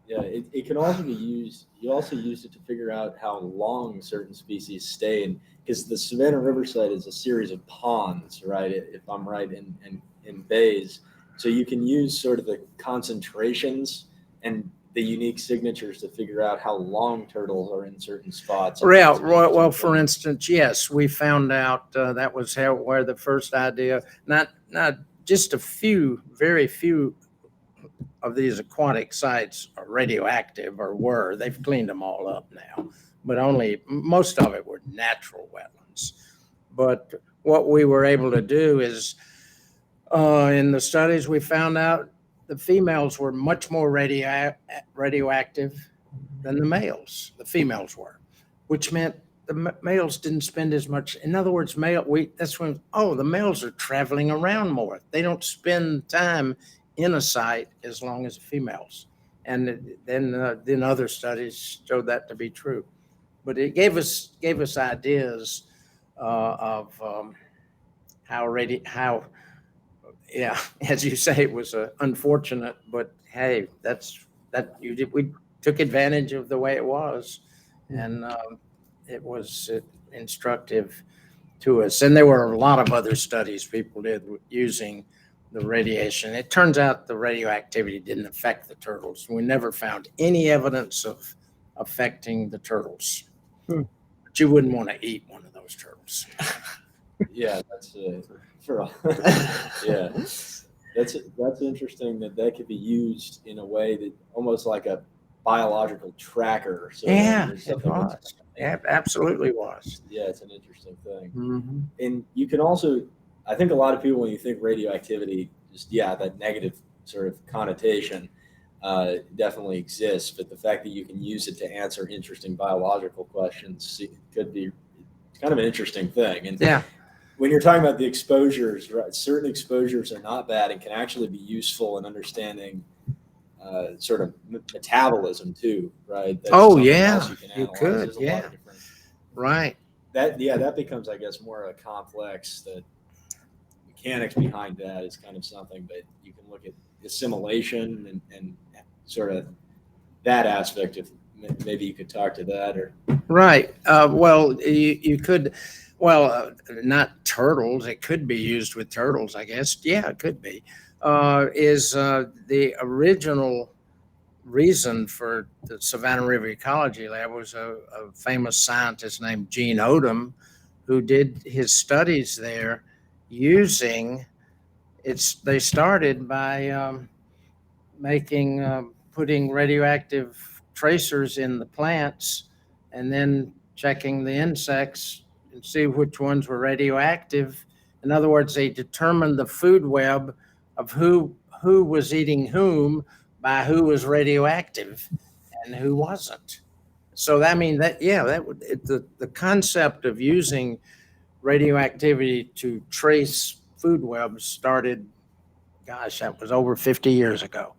Yeah, it can also be used. You also used it to figure out how long certain species stay in, because the Savannah River site is a series of ponds, right? If I'm right, in bays. So you can use sort of the concentrations and the unique signatures to figure out how long turtles are in certain spots. Well, for instance, yes, we found out that was where the first idea, not just very few of these aquatic sites are radioactive, or were. They've cleaned them all up now, but most of it were natural wetlands. But what we were able to do is, in the studies, we found out the females were much more radioactive than the males. The females were, which meant the males didn't spend as much. In other words, that's when, the males are traveling around more. They don't spend time in a site as long as the females. And then other studies showed that to be true. But it gave us ideas of how, as you say, it was unfortunate, but hey, we took advantage of the way it was, and it was instructive to us. And there were a lot of other studies people did using the radiation. It turns out the radioactivity didn't affect the turtles. We never found any evidence of affecting the turtles. Hmm. But you wouldn't want to eat one of those turtles. Yeah, that's yeah. That's interesting that could be used in a way that almost like a biological tracker. So Yeah, there's it something that's- was. Yeah, absolutely was. Yeah, it's an interesting thing. Mm-hmm. And you can also, I think a lot of people, when you think radioactivity, just, that negative sort of connotation definitely exists. But the fact that you can use it to answer interesting biological questions could be kind of an interesting thing. And Yeah. when you're talking about the exposures, right, certain exposures are not bad and can actually be useful in understanding sort of metabolism too, right? That's Oh, something yeah, else you can you analyze. could, There's a lot yeah. of different, Right. that becomes, I guess, more a complex, that mechanics behind that is kind of something, but you can look at assimilation and sort of that aspect. If maybe you could talk to that, or Right. Well, you could, not turtles. It could be used with turtles, I guess. Yeah, it could be. The original reason for the Savannah River Ecology Lab was a famous scientist named Gene Odom, who did his studies there using they started by putting radioactive tracers in the plants and then checking the insects and see which ones were radioactive. In other words, they determined the food web of who was eating whom by who was radioactive and who wasn't. So the concept of using radioactivity to trace food webs started, gosh, that was over 50 years ago.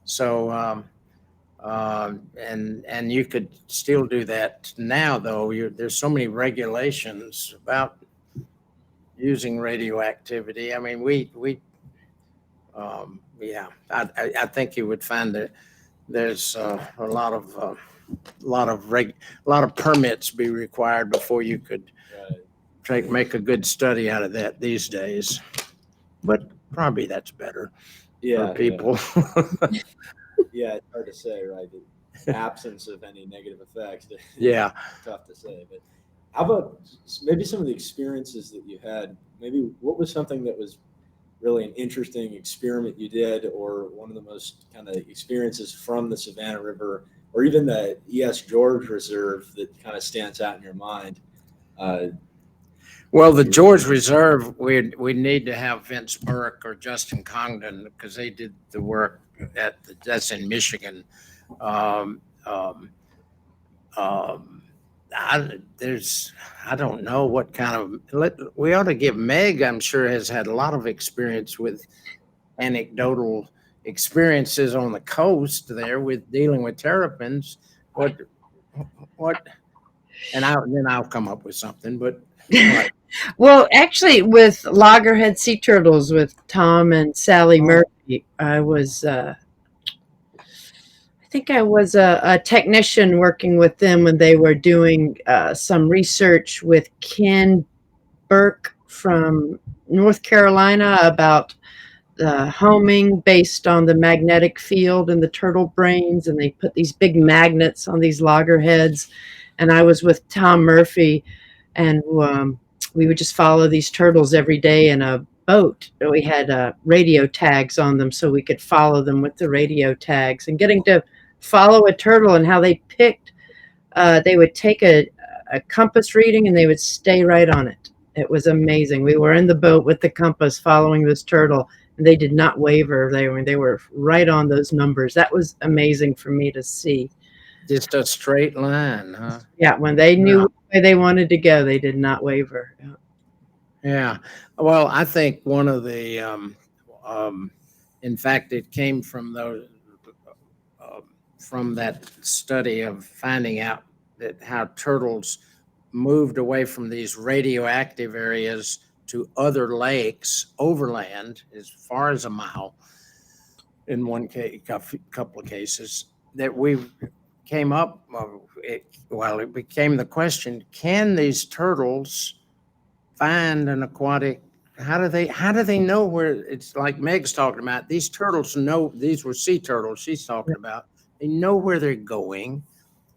So and you could still do that now, though. There's so many regulations about using radioactivity. I mean, I think you would find that there's a lot of permits be required before you could make a good study out of that these days. But probably that's better for people. Yeah, it's hard to say, right? The absence of any negative effects. Yeah. Tough to say. But how about maybe some of the experiences that you had? Maybe what was something that was really an interesting experiment you did, or one of the most kind of experiences from the Savannah River, or even the E.S. George Reserve that kind of stands out in your mind? Well, the George Reserve, we need to have Vince Burke or Justin Congdon, because they did the work that's in Michigan. I don't know what kind of, we ought to give Meg, I'm sure, has had a lot of experience with anecdotal experiences on the coast there with dealing with terrapins. What, and then I'll come up with something, but. Well, actually, with loggerhead sea turtles with Tom and Sally Murphy, I think I was a technician working with them when they were doing some research with Ken Burke from North Carolina about homing based on the magnetic field in the turtle brains, and they put these big magnets on these loggerheads. And I was with Tom Murphy, and we would just follow these turtles every day in a boat. We had radio tags on them, so we could follow them with the radio tags. And getting to follow a turtle and how they picked, they would take a compass reading and they would stay right on it. It was amazing. We were in the boat with the compass following this turtle, and they did not waver. They were right on those numbers. That was amazing for me to see. Just a straight line, huh? Yeah, when they knew where they wanted to go, they did not waver. Yeah. Well, I think one of the, in fact, it came from from that study of finding out that how turtles moved away from these radioactive areas to other lakes overland as far as a mile in one case, couple of cases, that we came up, it became the question, can these turtles find an aquatic, how do they know where, it's like Meg's talking about, these turtles know, these were sea turtles she's talking about, they know where they're going.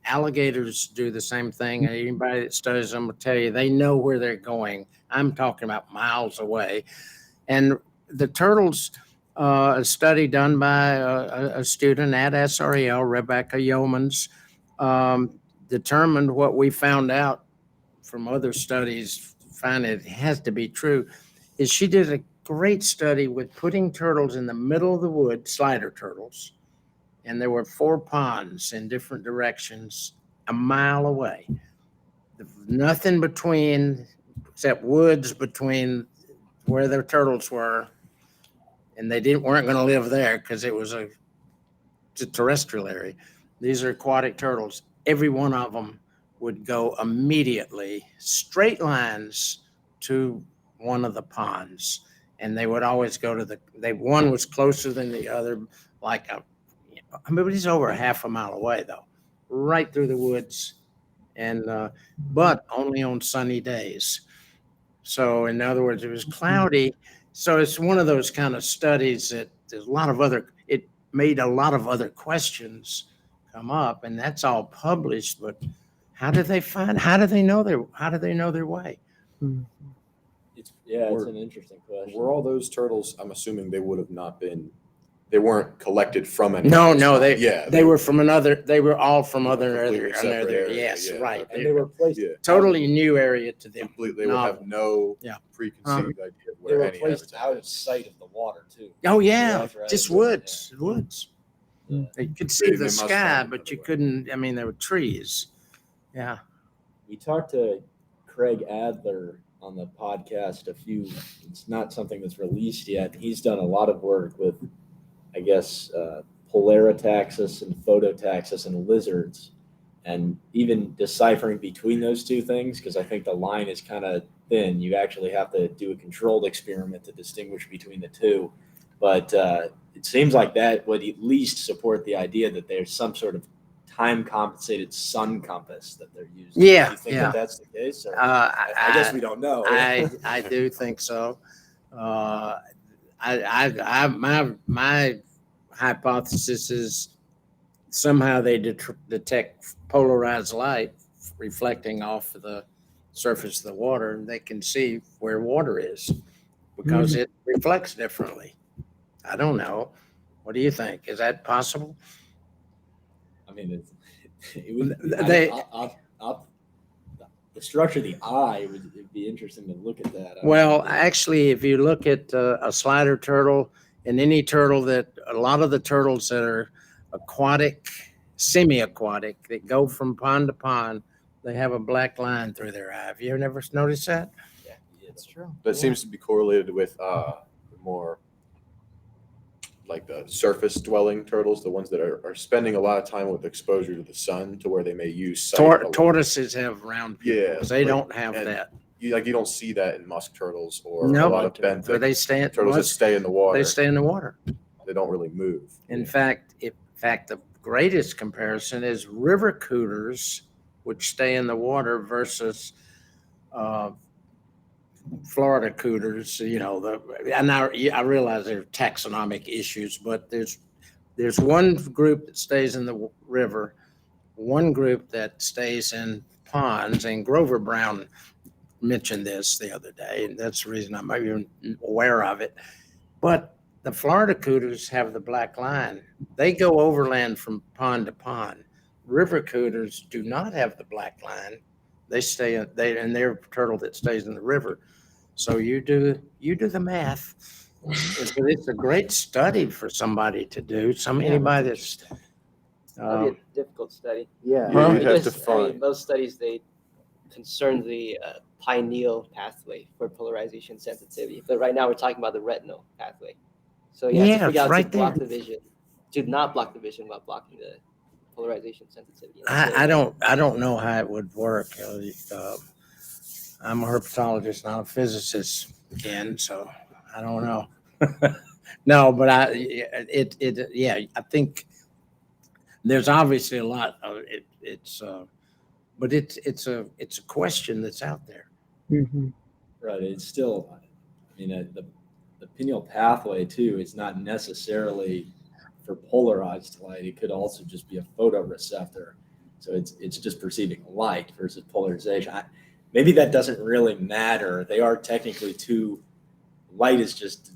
Alligators do the same thing. Anybody that studies them will tell you they know where they're going. I'm talking about miles away. And the turtles, a study done by a student at SREL, Rebecca Yeomans, determined what we found out from other studies, find it has to be true, is she did a great study with putting turtles in the middle of the wood, slider turtles, and there were 4 ponds in different directions a mile away. Nothing between, except woods between where the turtles were, and they weren't going to live there because it was a terrestrial area. These are aquatic turtles. Every one of them would go immediately, straight lines to one of the ponds, and they would always go to one was closer than the other, it's over a half a mile away though, right through the woods, and but only on sunny days. So in other words, it was cloudy. So it's one of those kind of studies that there's it made a lot of other questions come up, and that's all published. But how do they know their way? It's an interesting question. Were all those turtles, I'm assuming they would have not been, they weren't collected from any. No, they were all from other Completely separate area, yes, yeah. right. And they were placed. Totally new area to them. Completely, they would have no preconceived idea of They where were any placed habitat out of is. sight of the water too. Oh yeah, Right. just woods. Yeah. You could see They the must sky, find but you another way. couldn't. I mean, there were trees. Yeah. We talked to Craig Adler on the podcast it's not something that's released yet. He's done a lot of work with, I guess, Polaritaxis and Phototaxis and lizards, and even deciphering between those two things, because I think the line is kind of thin. You actually have to do a controlled experiment to distinguish between the two. But it seems like that would at least support the idea that there's some sort of time compensated sun compass that they're using. Yeah, Do you think yeah. that that's the case? Or I guess we don't know. I do think so. My hypothesis is somehow they detect polarized light reflecting off of the surface of the water, and they can see where water is because it reflects differently. I don't know. What do you think? Is that possible? I mean, the structure of the eye it'd be interesting to look at that. Well, actually, if you look at a slider turtle and any turtle a lot of the turtles that are aquatic, semi-aquatic, that go from pond to pond, they have a black line through their eye. Have you ever noticed that? Yeah, it's true. That seems to be correlated with more like the surface dwelling turtles, the ones that are spending a lot of time with exposure to the sun, to where they may use sight a lot. Tortoises have round pupils. They don't have and that. You don't see that in musk turtles or a No, lot of benthic they stay turtles that stay in the water. They stay in the water. They don't really move. In fact, the greatest comparison is river cooters, which stay in the water, versus Florida cooters. And I realize there are taxonomic issues, but there's one group that stays in the river, one group that stays in ponds, and Grover Brown mentioned this the other day, and that's the reason I'm even aware of it. But the Florida cooters have the black line. They go overland from pond to pond. River cooters do not have the black line. They stay and they're a turtle that stays in the river. So you do the math. It's a great study for somebody to do. Anybody that's That'd be a difficult study. Yeah. Yeah, you'd have Because, to find. most studies, they concern the pineal pathway for polarization sensitivity. But right now we're talking about the retinal pathway. So you have to figure out right to block there. the vision, to not block the vision while blocking the polarization sensitivity. I don't know how it would work. I'm a herpetologist, not a physicist again, so I don't know. No, but I think There's obviously a lot of it. But it's a question that's out there. Mhm. Right. It's still, I mean, the pineal pathway too is not necessarily for polarized light. It could also just be a photoreceptor. So it's just perceiving light versus polarization. Maybe that doesn't really matter. They are technically two. Light is just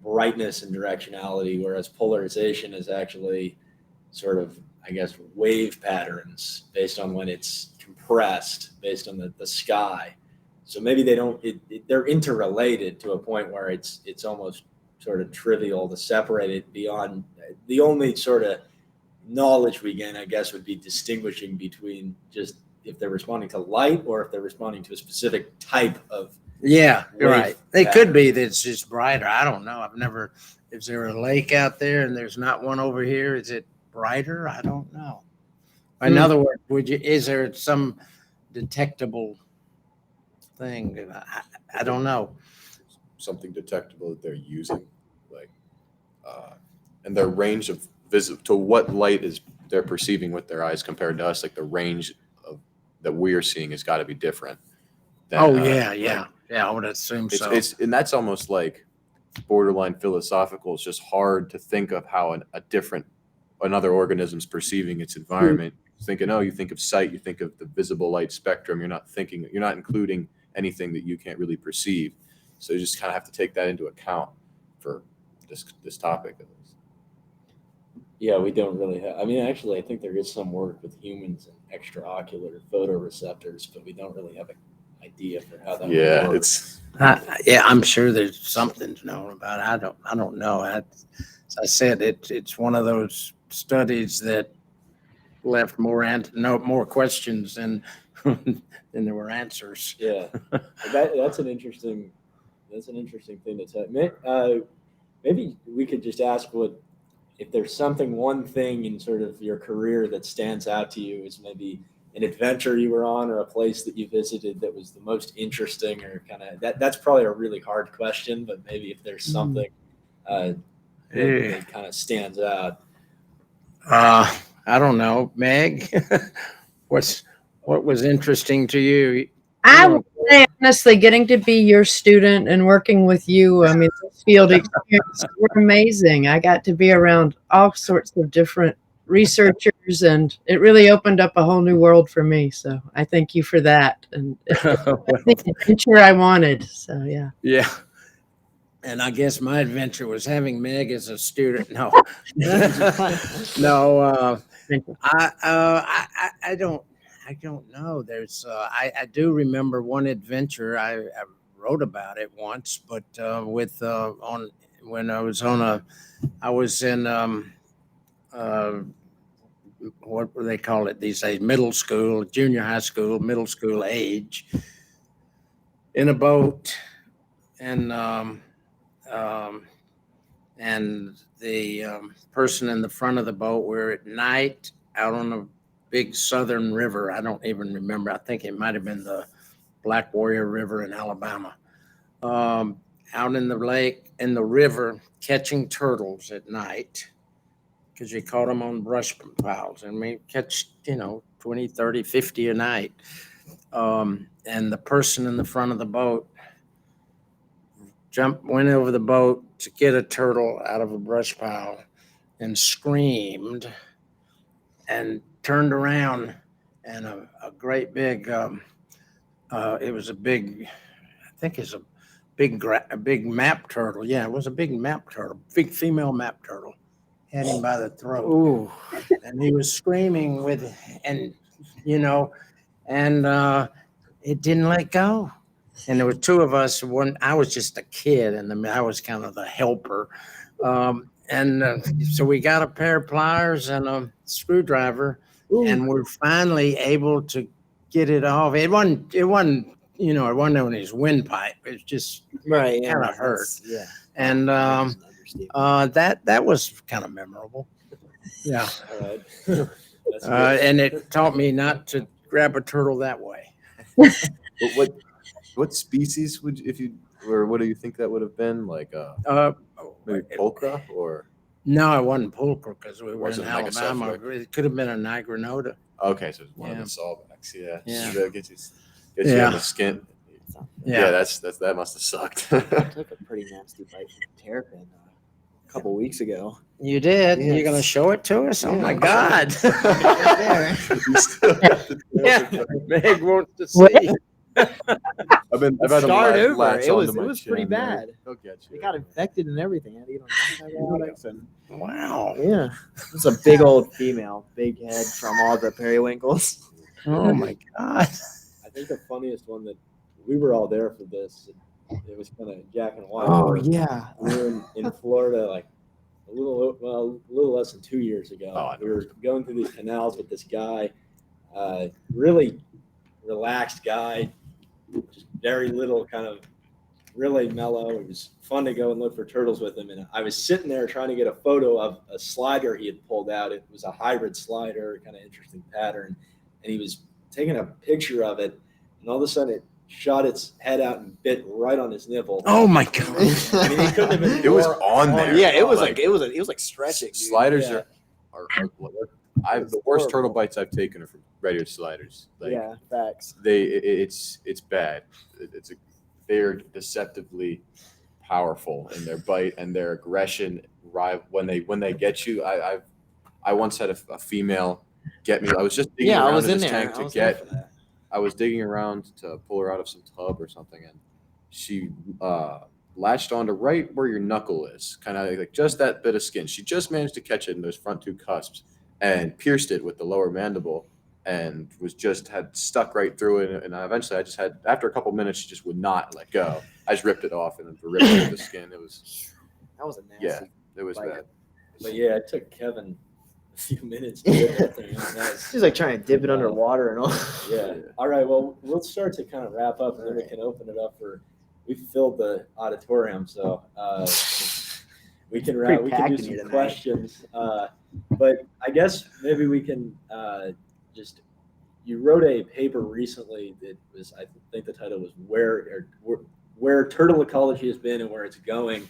brightness and directionality, whereas polarization is actually sort of, I guess, wave patterns based on when it's compressed, based on the sky. So maybe they don't. They're interrelated to a point where it's almost sort of trivial to separate it beyond. The only sort of knowledge we gain, I guess, would be distinguishing between just if they're responding to light or if they're responding to a specific type of. Yeah, you're wave right. They pattern. could be that it's just brighter. I don't know. I've never. Is there a lake out there and there's not one over here? Is it brighter? I don't know. In other words, is there some detectable thing? I don't know. Something detectable that they're using, like, and their range of to what light is they're perceiving with their eyes compared to us, like the range of that we are seeing has got to be different. Oh yeah, I would assume so. It's and that's almost like borderline philosophical. It's just hard to think of how another organism's perceiving its environment. Thinking, you think of sight, you think of the visible light spectrum. You're not including anything that you can't really perceive. So you just kind of have to take that into account for this topic. Yeah, we don't really have. I mean, actually, I think there is some work with humans and extraocular photoreceptors, but we don't really have an idea for how that would work. It's I'm sure there's something known about it. I don't know. As I said, it's one of those studies that left more questions than there were answers. Yeah, that's an interesting thing to say. Maybe we could just ask if there's one thing in sort of your career that stands out to you is maybe an adventure you were on or a place that you visited that was the most interesting, or kind of that's probably a really hard question, but maybe if there's something that kind of stands out. I don't know, Meg. what was interesting to you? I would say, honestly, getting to be your student and working with you, I mean, those field experiences were amazing. I got to be around all sorts of different researchers, and it really opened up a whole new world for me. So I thank you for that. And the adventure I wanted. So, yeah. Yeah. And I guess my adventure was having Meg as a student. No, no. I don't know. There's I do remember one adventure. I wrote about it once, but when I was in what do they call it these days? Middle school, junior high school, middle school age, in a boat, and the person in the front of the boat, we're at night out on a big southern river. I don't even remember. I think it might have been the Black Warrior River in Alabama. Out in the lake, in the river, catching turtles at night, because you caught them on brush piles. And we catch, 20, 30, 50 a night. And the person in the front of the boat went over the boat to get a turtle out of a brush pile and screamed and turned around, and a great big, it was a big, I think it's a big map turtle. Yeah, it was a big map turtle, big female map turtle. Had him by the throat. Ooh. And he was screaming and it didn't let go. And there were two of us. I was just a kid, and I was kind of the helper. So we got a pair of pliers and a screwdriver, and we're finally able to get it off. It wasn't on his windpipe. It was just Right. kind of hurt. Yeah. And that was kind of memorable. Yeah. All right. That's good. And it taught me not to grab a turtle that way. But what species what do you think that would have been? Like maybe polka or? No, it wasn't pulcher because we were in Wasn't Alabama. microcephalic. It could have been a nigronota. Okay, so it's one of Yeah. the sawbacks. Yeah. Yeah. That'll get you Yeah. on the skin. Yeah. Yeah, that must have sucked. I took a pretty nasty bite from a terrapin a couple weeks ago. You did? Yeah. You're going to show it to us? Oh, Yeah. my God. There. You still got the Yeah. Meg wants to see. I've had to Start over. latch It was onto my pretty chin, man. bad. He'll get you. It got infected and everything. I had to eat antibiotics and Wow. yeah. It's a big old female, big head from all the periwinkles. Oh, my God. I think the funniest one that we were all there for this. It was kind of Jack and Wyatt. Oh yeah. We were in Florida like a little less than 2 years ago. Oh, I know. We were going through these canals with this guy, really relaxed guy, just very little, kind of really mellow. It was fun to go and look for turtles with him. And I was sitting there trying to get a photo of a slider he had pulled out. It was a hybrid slider, kind of interesting pattern. And he was taking a picture of it. And all of a sudden it shot its head out and bit right on his nipple. Oh, my God. I mean, he couldn't have been It was more on there. Yeah, it was Like, like it was like stretching. dude. Sliders Yeah. are the worst turtle bites I've taken are from regular sliders. Like, Yeah, facts. it's bad. They're deceptively powerful in their bite and their aggression. When they get you, I once had a female get me. I was just digging Yeah, I around was in in this there. tank I to was there get. for that. I was digging around to pull her out of some tub or something, and she latched onto right where your knuckle is, kind of like just that bit of skin. She just managed to catch it in those front two cusps and pierced it with the lower mandible, and had stuck right through it. And eventually, after a couple minutes, she just would not let go. I just ripped it off and ripped through the skin. It was That was a nasty. yeah, it was Like- bad. But yeah, it took Kevin a few minutes to get that thing out. That was- She's like trying to dip it underwater and all. Yeah. All right. Well, we'll start to kind of wrap up, and then we can open it up for. We filled the auditorium, so we can Pretty do packed in some here tonight. questions. But I guess maybe we can just. You wrote a paper recently that was, I think the title was "Where Turtle Ecology Has Been and Where It's Going."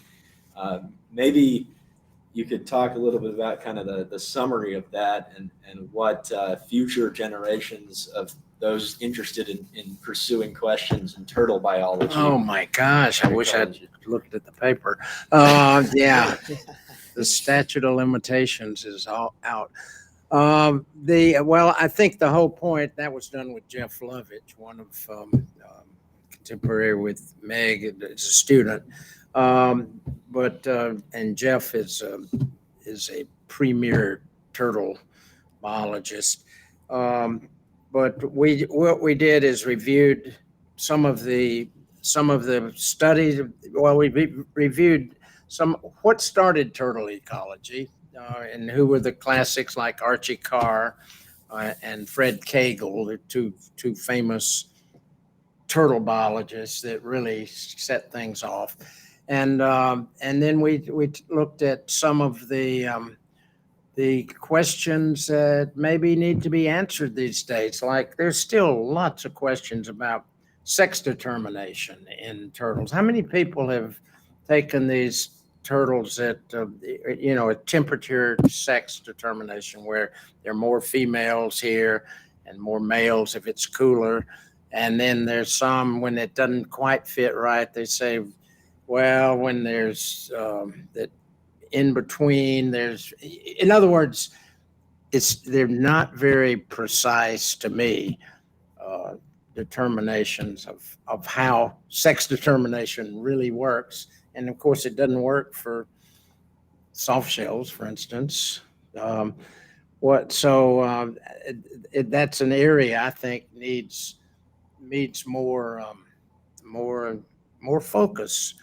Maybe you could talk a little bit about kind of the summary of that and what future generations of those interested in pursuing questions in turtle biology. Oh, my gosh. I wish I'd looked at the paper. Yeah. The statute of limitations is all out. I think the whole point that was done with Jeff Lovitch, one of contemporary with Meg as a student, and Jeff is a premier turtle biologist. But what we did is reviewed some of the studies. Well, we reviewed what started turtle ecology. And who were the classics like Archie Carr and Fred Keil, the two famous turtle biologists that really set things off. And then we looked at some of the questions that maybe need to be answered these days. Like there's still lots of questions about sex determination in turtles. How many people have taken these turtles at a temperature sex determination where there are more females here and more males if it's cooler, and then there's some when it doesn't quite fit right, they say, well, when there's that in between, in other words, they're not very precise to me determinations of how sex determination really works. And of course, it doesn't work for soft shells, for instance. That's an area I think needs more focus,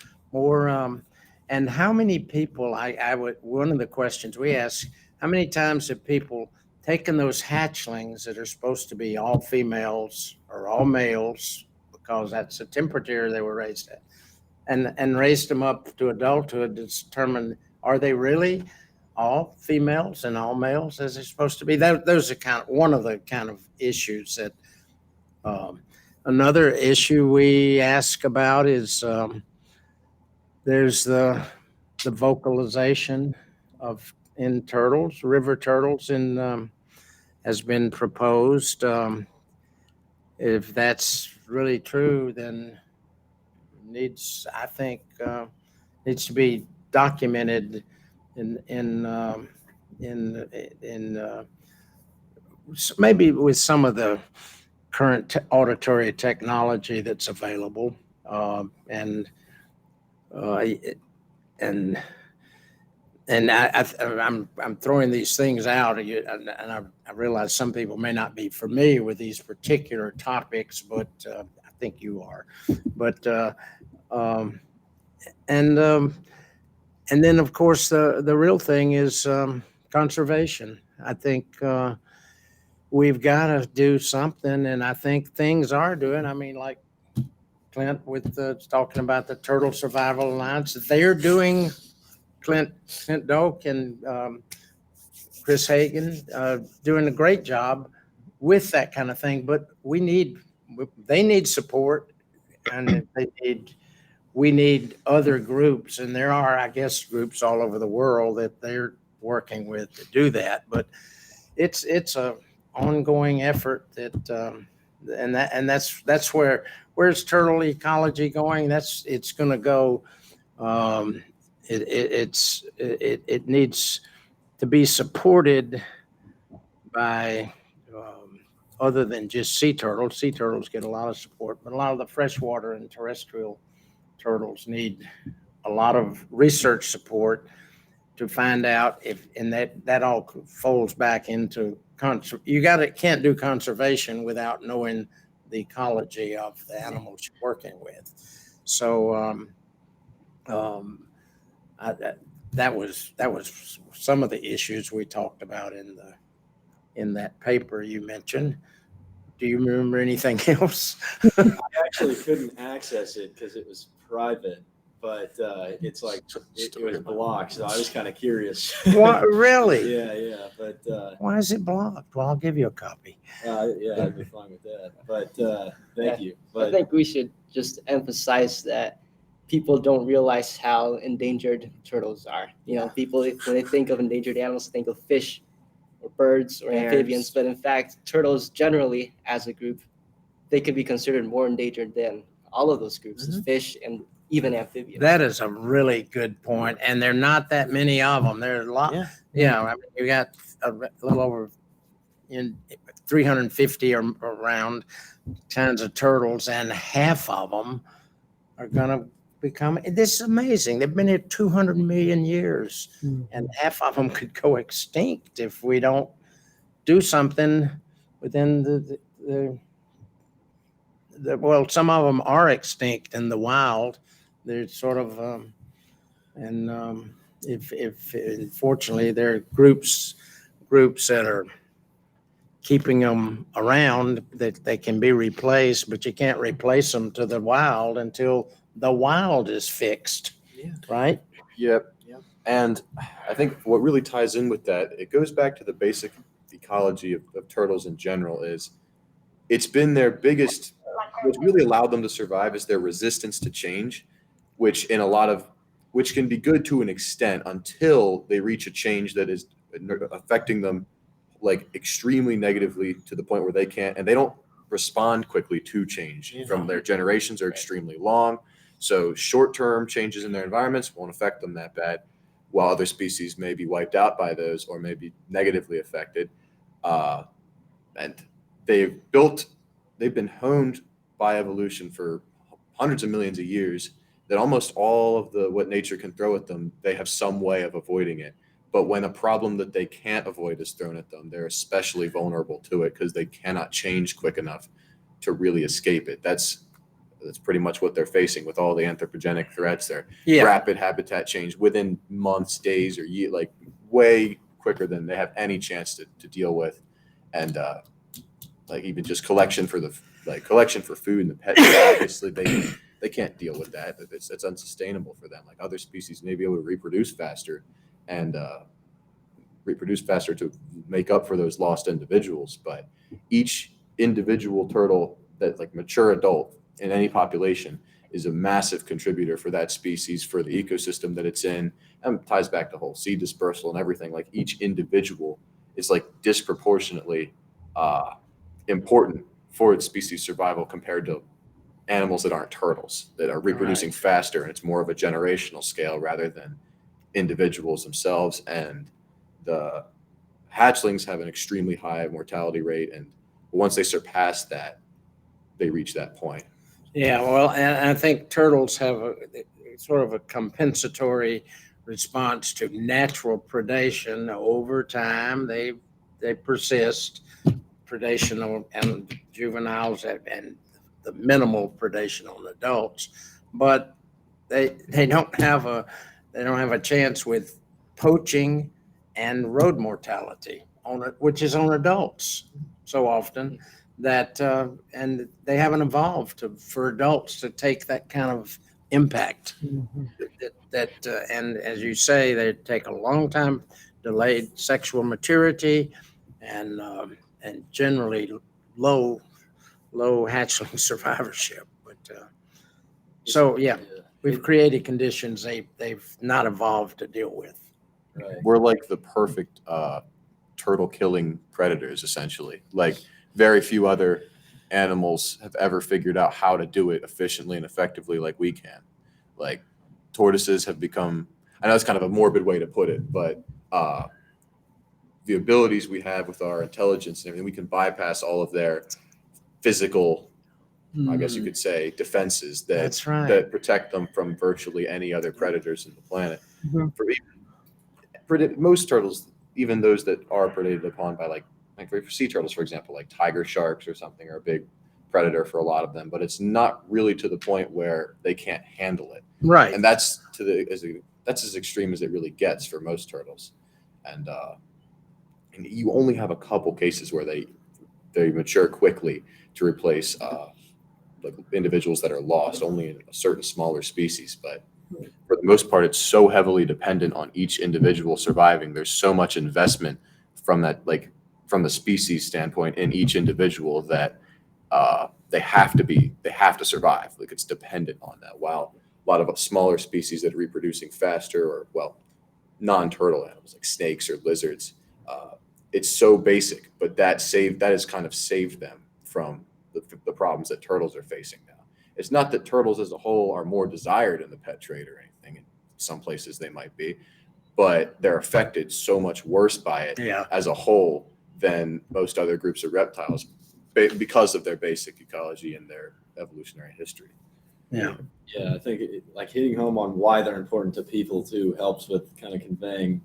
and how many people? One of the questions we ask: how many times have people taken those hatchlings that are supposed to be all females or all males because that's the temperature they were raised at? And raised them up to adulthood to determine, are they really all females and all males as they're supposed to be? Those are one of the kind of issues that. Another issue we ask about is there's the vocalization in turtles, river turtles, and has been proposed. If that's really true, then I think needs to be documented in maybe with some of the current auditory technology that's available, and uh, and I'm throwing these things out, and I realize some people may not be familiar with these particular topics, but I think you are. But um, and and then of course the real thing is conservation. I think we've got to do something, and I think things are doing. I mean, like Clint with talking about the Turtle Survival Alliance, they're doing. Clint Doak and Chris Hagan doing a great job with that kind of thing. But they need support, and we need other groups, and there are, I guess, groups all over the world that they're working with to do that. But it's a ongoing effort and that's where's turtle ecology going? It's going to go. It needs to be supported by other than just sea turtles. Sea turtles get a lot of support, but a lot of the freshwater and terrestrial turtles need a lot of research support to find out and that all folds back into can't do conservation without knowing the ecology of the animals you're working with. So that was some of the issues we talked about in that paper you mentioned. Do you remember anything else? I actually couldn't access it because it was private, but it's like it was blocked, so I was kind of curious. What, really? Yeah, but Why is it blocked? Well, I'll give you a copy. yeah, I'd be fine with that. But thank you. I But think we should just emphasize that people don't realize how endangered turtles are. You know, people, when they think of endangered animals, think of fish or birds or Bears. amphibians. But in fact, turtles generally, as a group, they could be considered more endangered than all of those groups, as fish and even amphibians. That is a really good point, and there are not that many of them. There's a lot. Yeah, I mean, you got a little over 350 or around kinds of turtles, and half of them are going to become. This is amazing. They've been here 200 million years, and half of them could go extinct if we don't do something within well, some of them are extinct in the wild. They're sort of, if unfortunately there are groups that are keeping them around that they can be replaced, but you can't replace them to the wild until the wild is fixed. Yeah. Right? Yep. And I think what really ties in with that, it goes back to the basic ecology of turtles in general. Is it's been their biggest, what's really allowed them to survive is their resistance to change, which can be good to an extent until they reach a change that is affecting them like extremely negatively to the point where they don't respond quickly to change. From their generations are extremely long. So short-term changes in their environments won't affect them that bad, while other species may be wiped out by those or may be negatively affected. And they've been honed by evolution for hundreds of millions of years, that almost all of what nature can throw at them, they have some way of avoiding it. But when a problem that they can't avoid is thrown at them, they're especially vulnerable to it because they cannot change quick enough to really escape it. That's pretty much what they're facing with all the anthropogenic threats. They're rapid habitat change within months, days, or years, like way quicker than they have any chance to deal with. And like even just collection for food and the pet, obviously they can't deal with that. It's unsustainable for them. Like other species may be able to reproduce faster to make up for those lost individuals. But each individual turtle that like mature adult in any population is a massive contributor for that species, for the ecosystem that it's in, and ties back to whole seed dispersal and everything. Like each individual is like disproportionately important for its species survival compared to animals that aren't turtles, that are reproducing faster, and it's more of a generational scale rather than individuals themselves. And the hatchlings have an extremely high mortality rate, and once they surpass that, they reach that point. Yeah, well, and I think turtles have a sort of a compensatory response to natural predation over time. They persist, predation and juveniles and the minimal predation on adults, but they don't have a chance with poaching and road mortality on it, which is on adults so often that and they haven't evolved for adults to take that kind of impact. And as you say, they take a long time, delayed sexual maturity, and generally low hatchling survivorship. But so yeah, we've created conditions they've not evolved to deal with. Right. We're like the perfect turtle killing predators, essentially. Like very few other animals have ever figured out how to do it efficiently and effectively like we can. Like tortoises have become, I know it's kind of a morbid way to put it, but the abilities we have with our intelligence and everything, we can bypass all of their physical, I guess you could say, defenses That's right. that protect them from virtually any other predators in the planet. For most turtles, even those that are predated upon by like for sea turtles, for example, like tiger sharks or something, are a big predator for a lot of them, but it's not really to the point where they can't handle it. Right. And that's that's as extreme as it really gets for most turtles. And you only have a couple cases where they mature quickly to replace like individuals that are lost, only in a certain smaller species. But for the most part, it's so heavily dependent on each individual surviving. There's so much investment from that, like from the species standpoint, in each individual that they have to survive. Like it's dependent on that. While a lot of smaller species that are reproducing faster, or well, non-turtle animals like snakes or lizards, it's so basic, but that has kind of saved them from the problems that turtles are facing now. It's not that turtles as a whole are more desired in the pet trade or anything. In some places they might be, but they're affected so much worse by it as a whole than most other groups of reptiles because of their basic ecology and their evolutionary history. Yeah, I think like hitting home on why they're important to people too helps with kind of conveying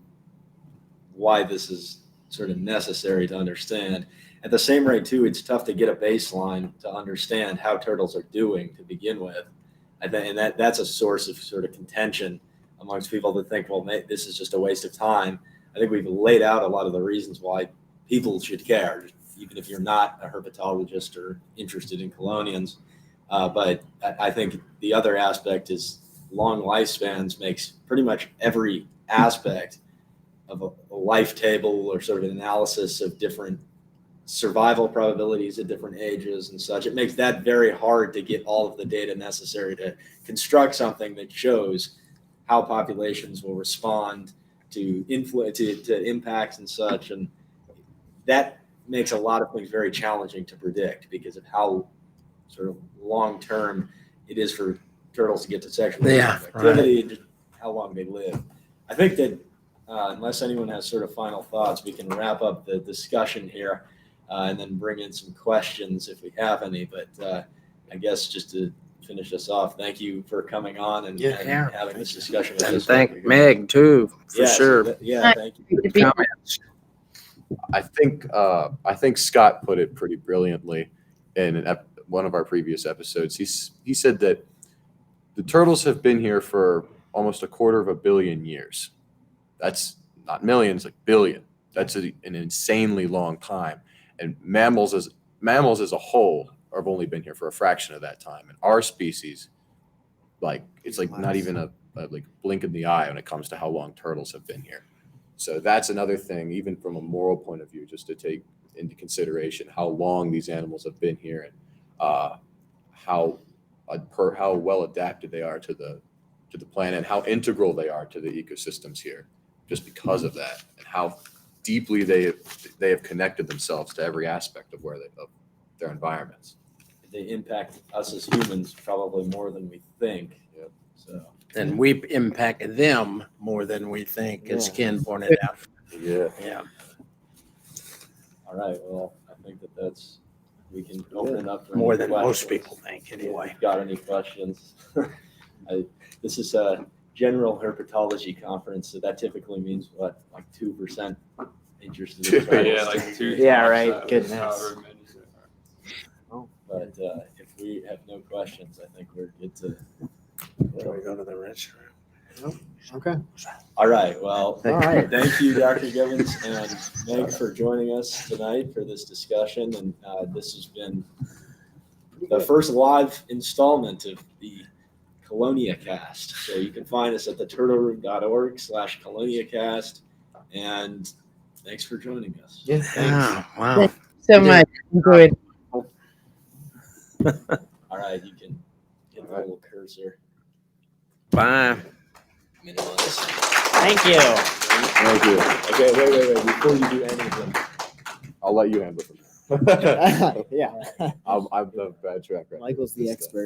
why this is sort of necessary to understand. At the same rate too, it's tough to get a baseline to understand how turtles are doing to begin with. And that's a source of sort of contention amongst people that think, well, this is just a waste of time. I think we've laid out a lot of the reasons why people should care, even if you're not a herpetologist or interested in chelonians. But I think the other aspect is long lifespans makes pretty much every aspect of a life table or sort of an analysis of different survival probabilities at different ages and such. It makes that very hard to get all of the data necessary to construct something that shows how populations will respond to influence, to impacts and such. And that makes a lot of things very challenging to predict because of how sort of long-term it is for turtles to get to sexual activity and just how long they live. I think that unless anyone has sort of final thoughts, we can wrap up the discussion here and then bring in some questions if we have any. But I guess just to finish us off, thank you for coming on and having this discussion with And us. thank Meg too, for sure. Thank you. Good comments. I think Scott put it pretty brilliantly in one of our previous episodes. He said that the turtles have been here for almost 250 million years. That's not millions, like billion. That's an insanely long time. And mammals as a whole have only been here for a fraction of that time. And our species, like it's like not even a like blink in the eye when it comes to how long turtles have been here. So that's another thing, even from a moral point of view, just to take into consideration how long these animals have been here and how per how well adapted they are to the planet, and how integral they are to the ecosystems here, just because of that, and how deeply they have connected themselves to every aspect of of their environments. They impact us as humans probably more than we think. Yep. So And we impact them more than we think, as Ken pointed out. Yeah. Yeah. all right, well, I think we can open it up for More any than most questions. people think, If anyway. you've got any questions? This is a general herpetology conference, so that typically means what, like 2% interested in turtles? Yeah, like two. Yeah, tops, right. that was Goodness. however many there are. But if we have no questions, I think we're good to. Shall we go to the restaurant? Okay. All right. Well, All right. thank you, Dr. Gibbons and Meg, for joining us tonight for this discussion. And this has been the first live installment of the CheloniaCast. So you can find us at theturtleroom.org/CheloniaCast. And thanks for joining us. Yeah. Thanks. Oh, wow. So much. Enjoyed. All right. You can hit the little cursor. Bye. Minimize. Thank you. Thank you. Okay. Wait. Before you do anything. I'll let you handle it. Yeah. I'm the bad track record. Michael's the expert.